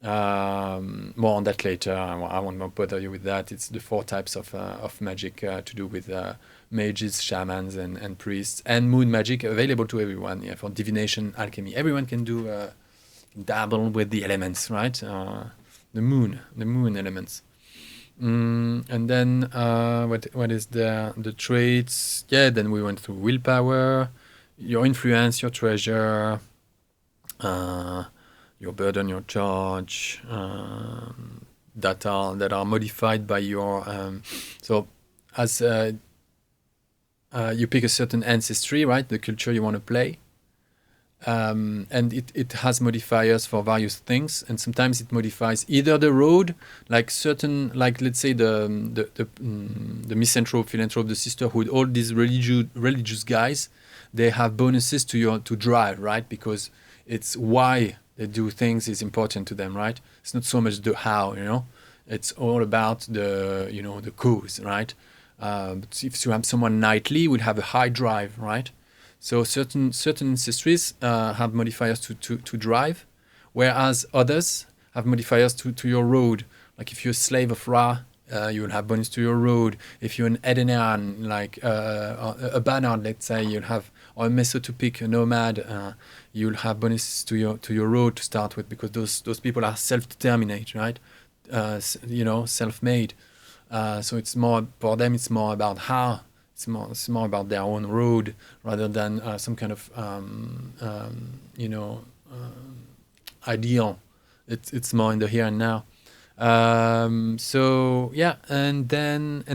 More on that later. I won't bother you with that. It's the four types of magic to do with mages, shamans, and priests. And moon magic available to everyone. For divination, alchemy. Everyone can do dabble with the elements, right? The moon elements. And then what is the traits? Then we went through willpower, your influence, your treasure, your burden, your charge, that are modified by your so as you pick a certain ancestry, right? The culture you want to play. And it has modifiers for various things, and sometimes it modifies either the road, like let's say the misanthrope, philanthrope, the sisterhood, all these religious guys, they have bonuses to drive, right? Because it's why they do things is important to them, right? It's not so much the how, it's all about the cause, right? But if you have someone knightly, would have a high drive, right? So certain ancestries have modifiers to drive, whereas others have modifiers to your road. Like if you're a slave of Ra, you will have bonus to your road. If you're an Edenean, like a Banard, let's say, you'll have, or a Mesotopic, a nomad, you'll have bonuses to your road to start with, because those people are self-determinate, right? Self-made. So it's more for them. It's more about how. It's more about their own road rather than some kind of ideal. It's more in the here and now. And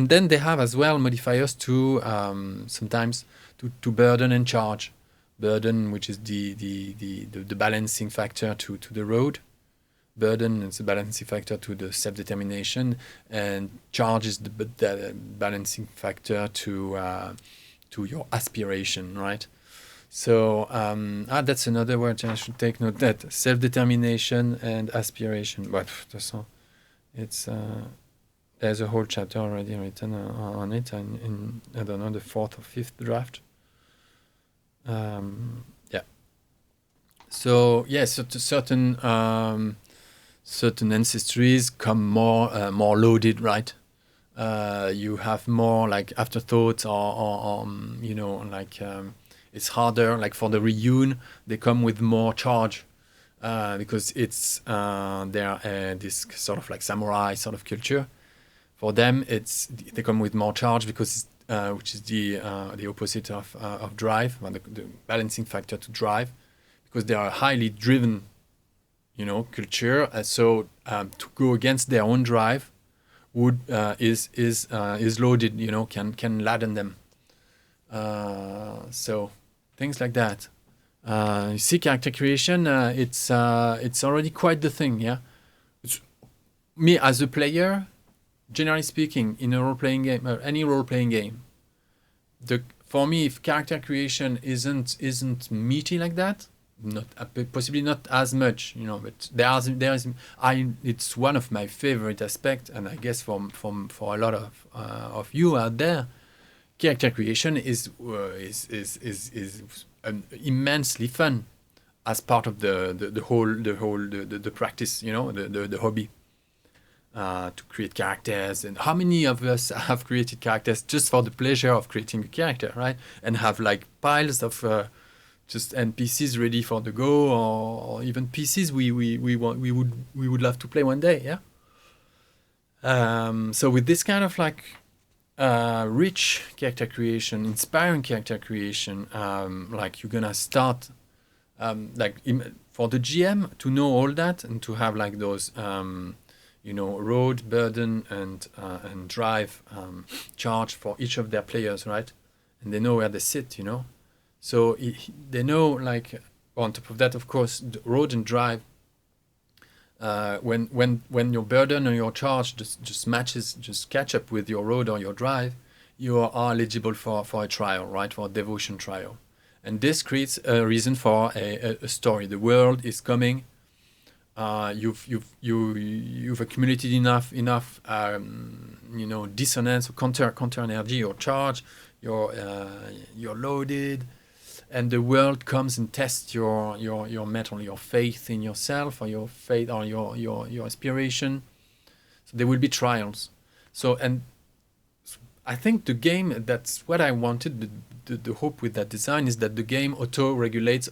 then they have as well modifiers to sometimes to burden and charge. Burden, which is the balancing factor to the road. Burden is the balancing factor to the self-determination, and charge is the balancing factor to your aspiration, right? So that's another word I should take note, that self-determination and aspiration. But it's there's a whole chapter already written on it in I don't know, the fourth or fifth draft. So certain ancestries come more loaded, right? You have more like afterthoughts, or it's harder. Like for the reunion, they come with more charge because it's they're this sort of like samurai sort of culture. For them, they come with more charge because which is the opposite of drive, the balancing factor to drive, because they are highly driven. Culture. So to go against their own drive is loaded. Can laden them. So things like that. You see, character creation. It's already quite the thing. Yeah. Me as a player, generally speaking, in a role-playing game or any role-playing game, for me, if character creation isn't meaty like that. Possibly not as much, but it's one of my favorite aspects, and I guess for a lot of you out there, character creation is immensely fun as part of the whole practice, the hobby. to create characters. And how many of us have created characters just for the pleasure of creating a character, right? And have like piles of just NPCs ready for the go, or even PCs we would love to play one day, yeah. So with this kind of like rich character creation, inspiring character creation, like you're gonna start for the GM to know all that and to have like those road, burden, and drive charge for each of their players, right? And they know where they sit, So they know, like, on top of that, of course, the road and drive. When your burden or your charge just catch up with your road or your drive, you are eligible for a trial, right? For a devotion trial, and this creates a reason for a story. The world is coming. You've accumulated enough dissonance or counter energy or charge. You're loaded. And the world comes and tests your metal, your faith in yourself, or your faith, or your aspiration. So there will be trials. So, and I think the game, that's what I wanted. The hope with that design is that the game auto-regulates,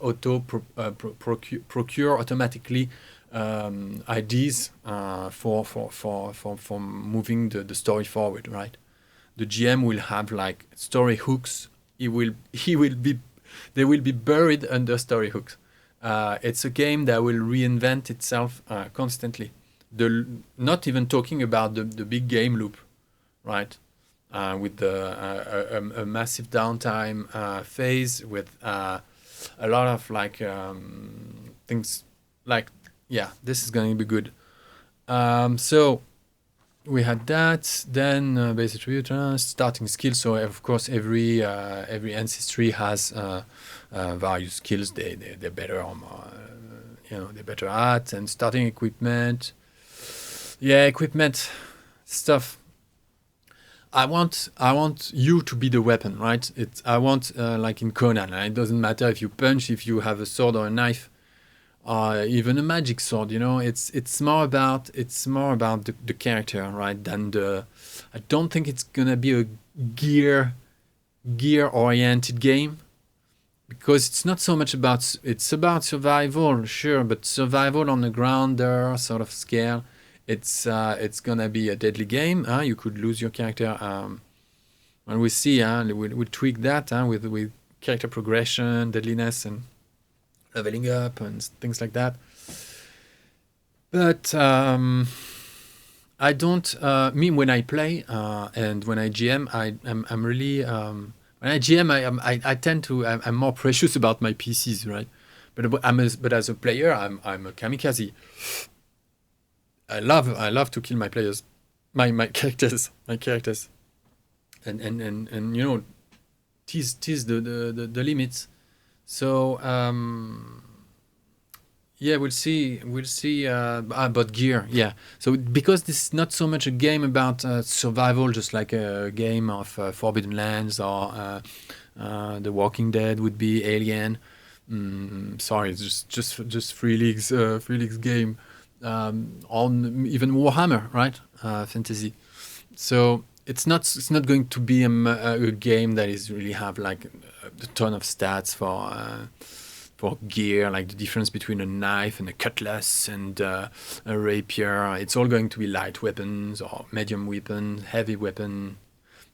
procure automatically ideas for moving the story forward. Right, the GM will have like story hooks. They will be buried under story hooks. It's a game that will reinvent itself constantly. Not even talking about the big game loop, right? With a massive downtime phase, with a lot of like things like, yeah, this is going to be good. So we had that. Then base attributes, starting skills. So of course every ancestry has various skills they're better on, they're better at. And starting equipment, equipment stuff. I want you to be the weapon, right? I want like in Conan. It doesn't matter if you punch, if you have a sword or a knife. Even a magic sword, it's more about the character, right? Than I don't think it's gonna be a gear oriented game, because it's not so much about, it's about survival, sure, but survival on the grounder sort of scale. It's gonna be a deadly game. You could lose your character. And we see, we tweak that with character progression, deadliness, and leveling up and things like that. But I don't. When I play and when I GM, I'm really when I GM, I tend to. I'm more precious about my PCs, right? But as a player, I'm a kamikaze. I love to kill my players, my characters, and tease the limits. So we'll see. But gear, yeah. So because this is not so much a game about survival, just like a game of Forbidden Lands or The Walking Dead would be, Alien. Sorry, it's just Free League's game. On even Warhammer, right? Fantasy. So it's not going to be a game that is really have like a ton of stats for gear, like the difference between a knife and a cutlass and a rapier. It's all going to be light weapons or medium weapon, heavy weapon,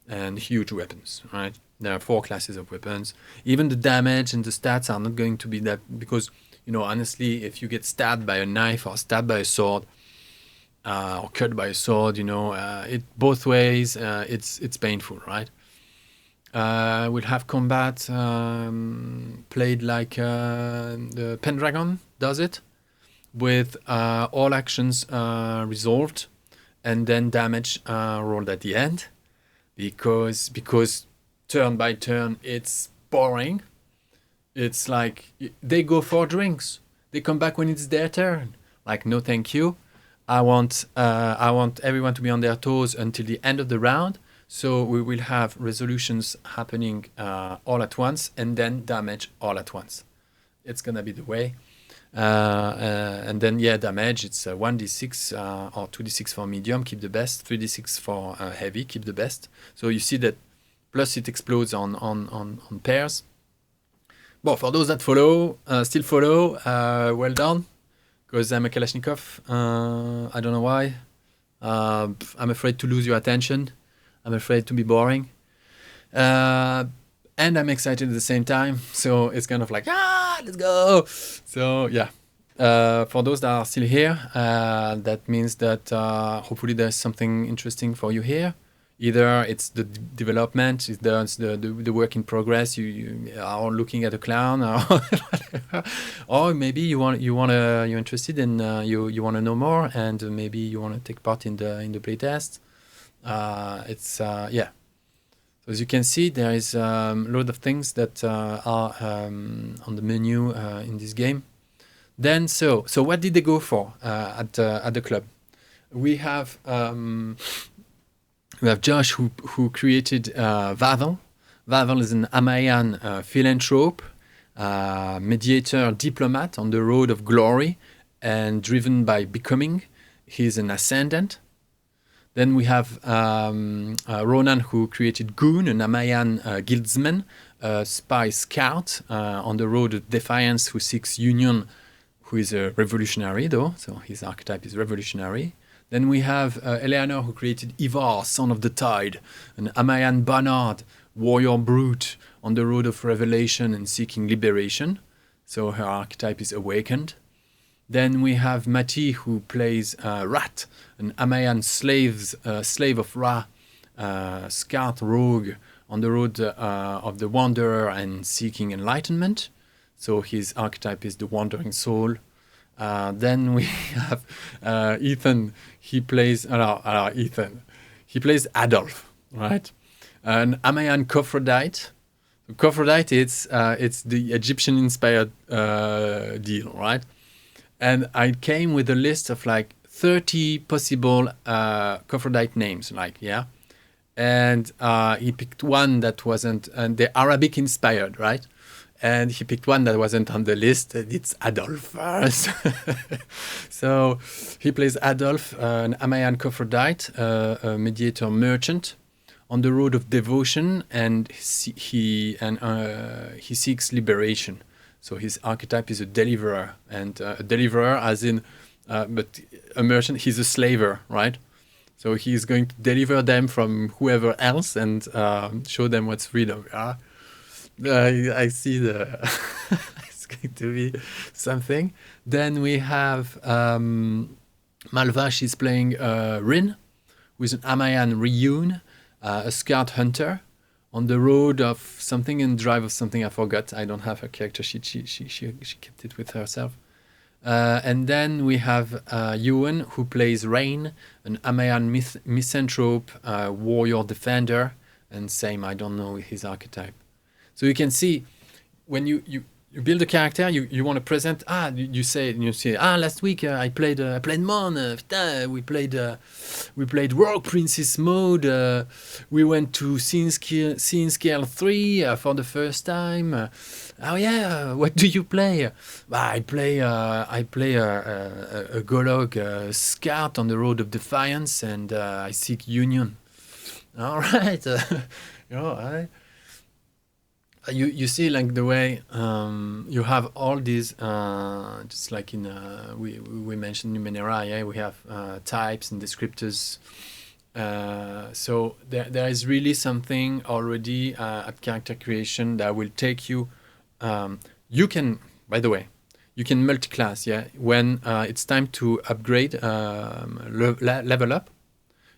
and huge weapons, right? There are 4 classes of weapons. Even the damage and the stats are not going to be that, because honestly, if you get stabbed by a knife or stabbed by a sword, or cut by a sword, it both ways. It's painful, right? We'll have combat played like the Pendragon does it, with all actions resolved, and then damage rolled at the end, because turn by turn it's boring. It's like they go for drinks. They come back when it's their turn. Like, no, thank you. I want everyone to be on their toes until the end of the round. So we will have resolutions happening all at once, and then damage all at once. It's gonna be the way. And then damage, it's 1d6 or 2d6 for medium, keep the best, 3d6 for heavy, keep the best. So you see that plus it explodes on pairs. Well, for those that still follow, well done, because I'm a Kalashnikov. I don't know why. I'm afraid to lose your attention. I'm afraid to be boring. And I'm excited at the same time. So it's kind of like, let's go. So yeah, for those that are still here, that means that hopefully there's something interesting for you here. Either it's the development, it's the work in progress. You are looking at a clown, or maybe you're interested in you want to know more, and maybe you want to take part in the playtest. So as you can see, there is a lot of things that are on the menu in this game. Then so what did they go for at the club? We have Josh who created Vavel. Vavel is an Amayan philanthrope, mediator, diplomat on the road of glory and driven by becoming. He's an ascendant. Then we have Ronan who created Goon, an Amayan guildsman, a spy scout on the road of defiance who seeks union, who is a revolutionary though, so his archetype is revolutionary. Then we have Eleanor who created Ivar, son of the tide, an Amayan Barnard, warrior brute on the road of revelation and seeking liberation. So her archetype is awakened. Then we have Mati who plays Rat, an Amayan slave of Ra, scout rogue on the road of the wanderer and seeking enlightenment. So his archetype is the wandering soul. Then we have Ethan. He plays Ethan. He plays Adolf, right? An Amayan Cophrodite. Cophrodite, it's the Egyptian-inspired deal, right? And I came with a list of like 30 possible Cophrodite names, and he picked one that wasn't, and the Arabic inspired, right? And he picked one that wasn't on the list, and it's Adolf. So he plays Adolf, an Amayan Cophrodite, a mediator merchant on the road of devotion, and he seeks liberation. So his archetype is a deliverer, and a deliverer as in, but a merchant, he's a slaver, right? So he's going to deliver them from whoever else and show them what's freedom. I see it's going to be something. Then we have Malva, she's playing Rin, who is an Amayan Ryun, a scout hunter, on the road of something and drive of something I forgot. I don't have her character sheet. She kept it with herself. And then we have Ewan, who plays Rain, an Amayan misanthrope, warrior defender, and same, I don't know his archetype. So you can see when you build a character, you want to present. You say last week I played Mon. We played Rogue Princess mode. We went to scene scale 3 for the first time. What do you play? I play a Golog scout on the road of defiance, and I seek union. All right, You see, like the way you have all these, just like in we mentioned Numenera, we have types and descriptors. So there is really something already at character creation that will take you. You can, by the way, you can multiclass. When it's time to upgrade, level up.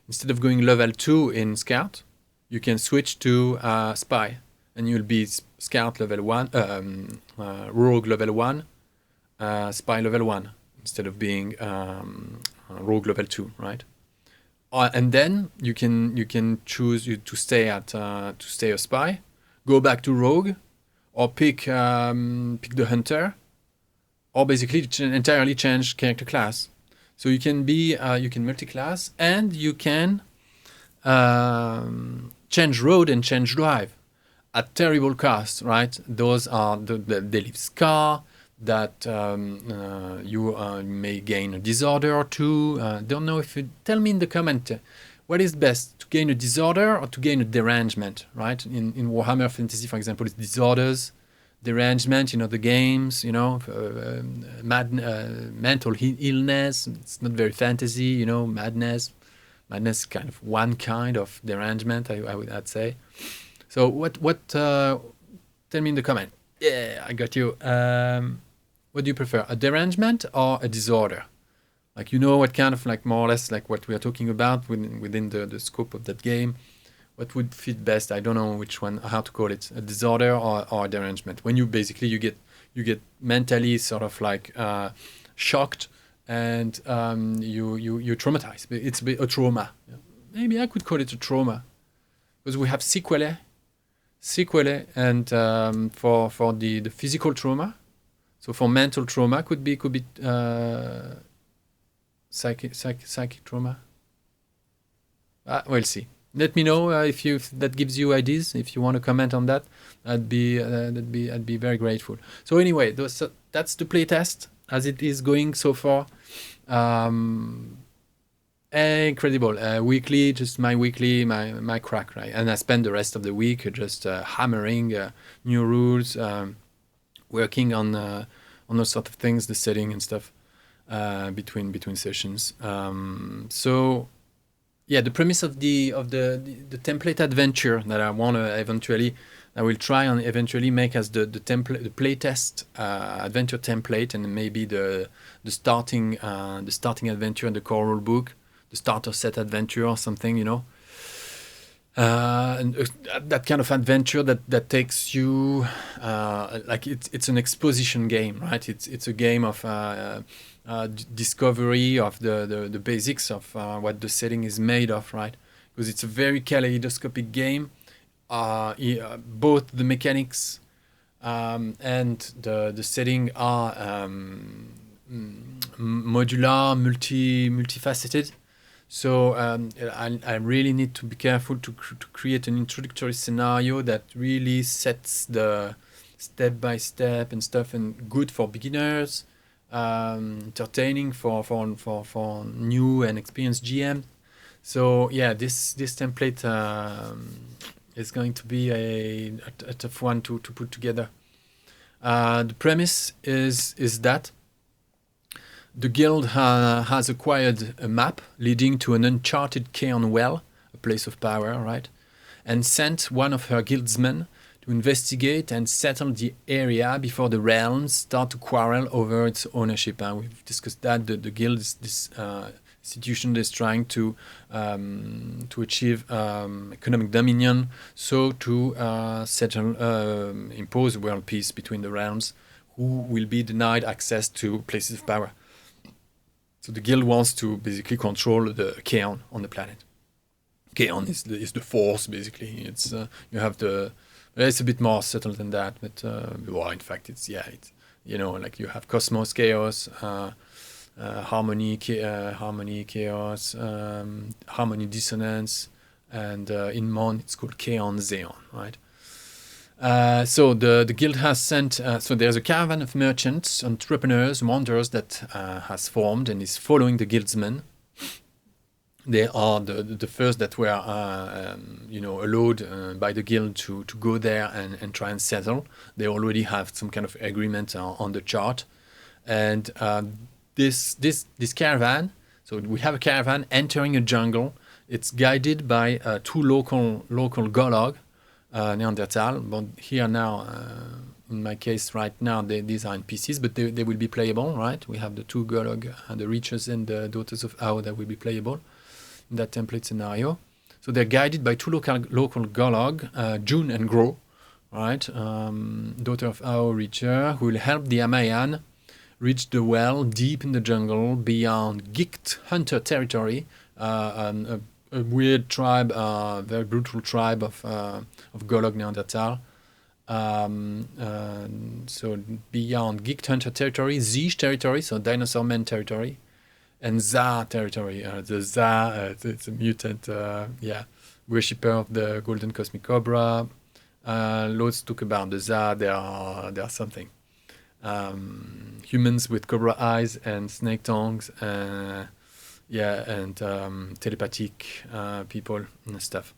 Instead of going level 2 in Scout, you can switch to Spy. And you'll be Scout level 1, Rogue level 1, Spy level 1, instead of being Rogue level 2, right? And then you can choose to stay a Spy, go back to Rogue, or pick the Hunter, or basically entirely change character class. So you can multi-class, and you can change road and change drive. At terrible cost, right? Those are they leave scar, that you may gain a disorder or two. Don't know if you tell me in the comment what is best, to gain a disorder or to gain a derangement, right? In Warhammer Fantasy, for example, it's disorders, derangement, the games, mental illness. It's not very fantasy, madness. Madness is kind of one kind of derangement, I'd say. So tell me in the comment. Yeah, I got you. What do you prefer, a derangement or a disorder? Like, what kind of, like, more or less like what we are talking about within the scope of that game. What would fit best? I don't know which one, how to call it, a disorder or a derangement. When you basically you get mentally sort of like shocked and you traumatize. It's a trauma. Maybe I could call it a trauma, because we have sequelae, and for the physical trauma. So for mental trauma, could be psychic trauma. We'll see. Let me know if that gives you ideas. If you want to comment on that, I'd be very grateful. So anyway, that's the playtest as it is going so far. Incredible. Weekly, just my crack, right? And I spend the rest of the week just hammering new rules, working on all sorts of things, the setting and stuff between sessions. So yeah, the premise of the template adventure that I want to I will try and eventually make as the playtest adventure template, and maybe the starting adventure in the core rule book, the starter set adventure or something, and that kind of adventure that takes you like it's an exposition game, right? It's a game of discovery of the basics of what the setting is made of, right? Because it's a very kaleidoscopic game. Both the mechanics and the setting are modular, multifaceted. So I really need to be careful to create an introductory scenario that really sets the step by step and stuff, and good for beginners, entertaining for new and experienced GM. So yeah, this template is going to be a tough one to put together. The premise is that the guild has acquired a map leading to an uncharted Chaos well, a place of power, right? And sent one of her guildsmen to investigate and settle the area before the realms start to quarrel over its ownership. And we've discussed that the guild is this institution that's trying to achieve economic dominion, so to impose world peace between the realms, who will be denied access to places of power. So the guild wants to basically control the Chaos on the planet. Chaos is the force, basically. It's you have it's a bit more subtle than that, but well, in fact, it's like you have cosmos, chaos, harmony, chaos, harmony, dissonance, and in Mon it's called Chaos Xeon, right? So the guild has sent, so there's a caravan of merchants, entrepreneurs, wanderers that has formed and is following the guildsmen. They are the first that were allowed by the guild to go there and try and settle. They already have some kind of agreement on the chart, and this caravan. So we have a caravan entering a jungle. It's guided by two local Golog, Neanderthal. But here now, in my case right now, these are NPCs, but they will be playable, right? We have the two Golog, the Reachers and the Daughters of Ao that will be playable in that template scenario. So they're guided by two local Golog, June and Gro, right? Daughter of Ao, Reacher, who will help the Amayan reach the well deep in the jungle beyond Gikt Hunter territory, a weird tribe, very brutal tribe of Golog Neanderthal. So beyond Gikt Hunter territory, Zish territory, so Dinosaur Man territory, and Za territory. The Za, it's a mutant, worshipper of the Golden Cosmic Cobra. Loads talk about the Za. They are something. humans with cobra eyes and snake tongues, and telepathic people and stuff.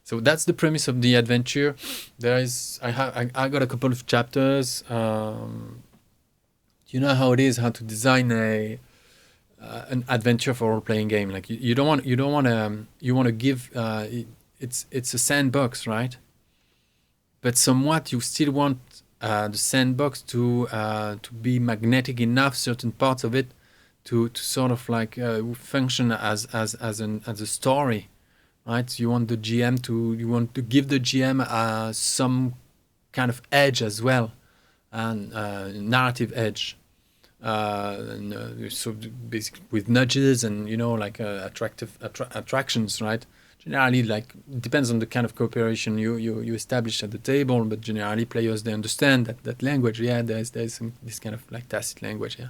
So that's the premise of the adventure. I got a couple of chapters. You know how it is, how to design an adventure for role-playing game. Like you want to give it's a sandbox, right? But somewhat you still want the sandbox to be magnetic enough, certain parts of it to sort of like function as a story, right? You want to give the GM some kind of edge as well, and narrative edge. So basically with nudges and like attractions, right? Generally, like, depends on the kind of cooperation you establish at the table, but generally players, they understand that language. Yeah, there's this kind of like tacit language. Yeah,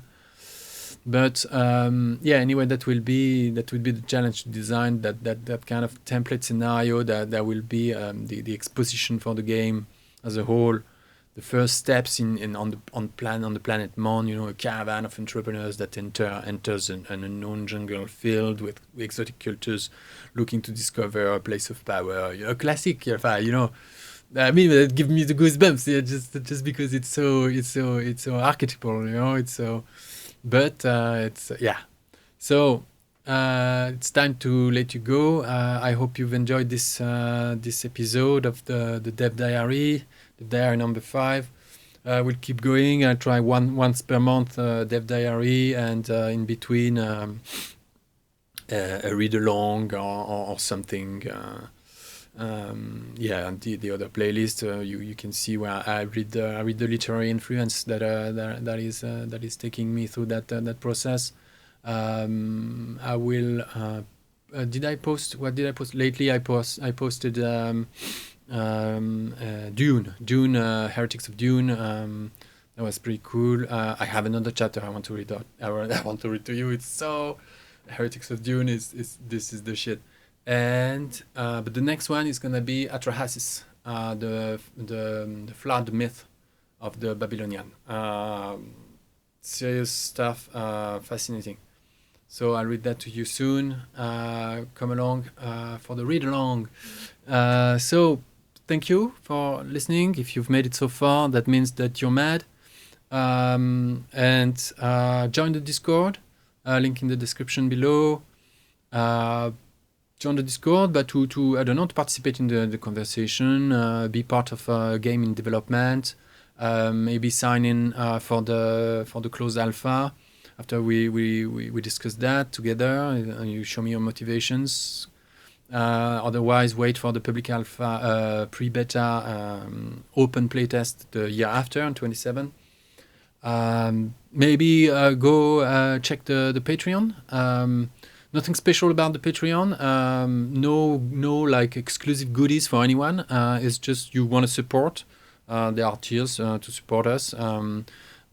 but anyway, that will be the challenge to design that kind of template scenario that will be the exposition for the game as a whole. The first steps on the planet Mon, a caravan of entrepreneurs that enters an unknown jungle filled with exotic cultures, looking to discover a place of power. Classic. I mean, it gives me the goosebumps. Yeah, just because it's so archetypal. It's so, but it's yeah. So it's time to let you go. I hope you've enjoyed this episode of the Dev Diary. Diary number 5. We'll keep going. I'll try once per month Dev Diary, and in between a read along or something. And the other playlist you can see where I read the literary influence that is taking me through that process. I will. Did I post? What did I post lately? I posted. Dune, Heretics of Dune. That was pretty cool. I have another chapter I want to read out. I want to read to you. It's so Heretics of Dune is the shit. And but the next one is gonna be Atrahasis, the flood myth of the Babylonian. Serious stuff, fascinating. So I'll read that to you soon. Come along for the read along. So thank you for listening. If you've made it so far, that means that you're mad. And join the Discord. Link in the description below. Join the Discord, but to I don't know, to participate in the conversation, be part of a game in development, maybe sign in for the closed alpha. After we discuss that together, and you show me your motivations. Otherwise, wait for the public alpha, pre-beta, open playtest the year after, in 27. Maybe go check the Patreon. Nothing special about the Patreon. No like exclusive goodies for anyone. It's just you want to support. There are tiers to support us.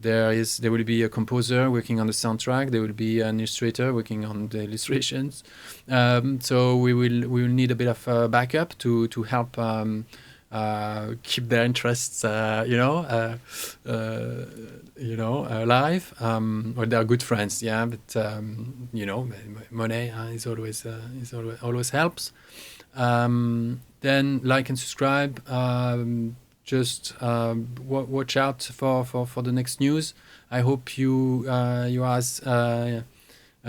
There will be a composer working on the soundtrack. There will be an illustrator working on the illustrations. So we will need a bit of backup to help keep their interests, alive. Well, they are good friends, yeah. But money is always helps. Then like and subscribe. Just watch out for the next news. I hope you are as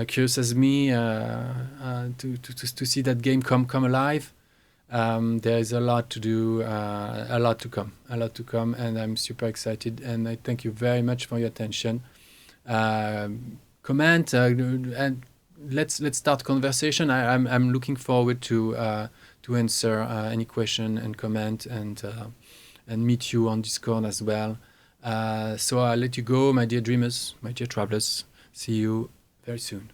curious as me to see that game come alive. There is a lot to do, a lot to come, and I'm super excited. And I thank you very much for your attention. Comment and let's start conversation. I'm looking forward to answer any question and comment and meet you on Discord as well. So I'll let you go, my dear dreamers, my dear travelers. See you very soon.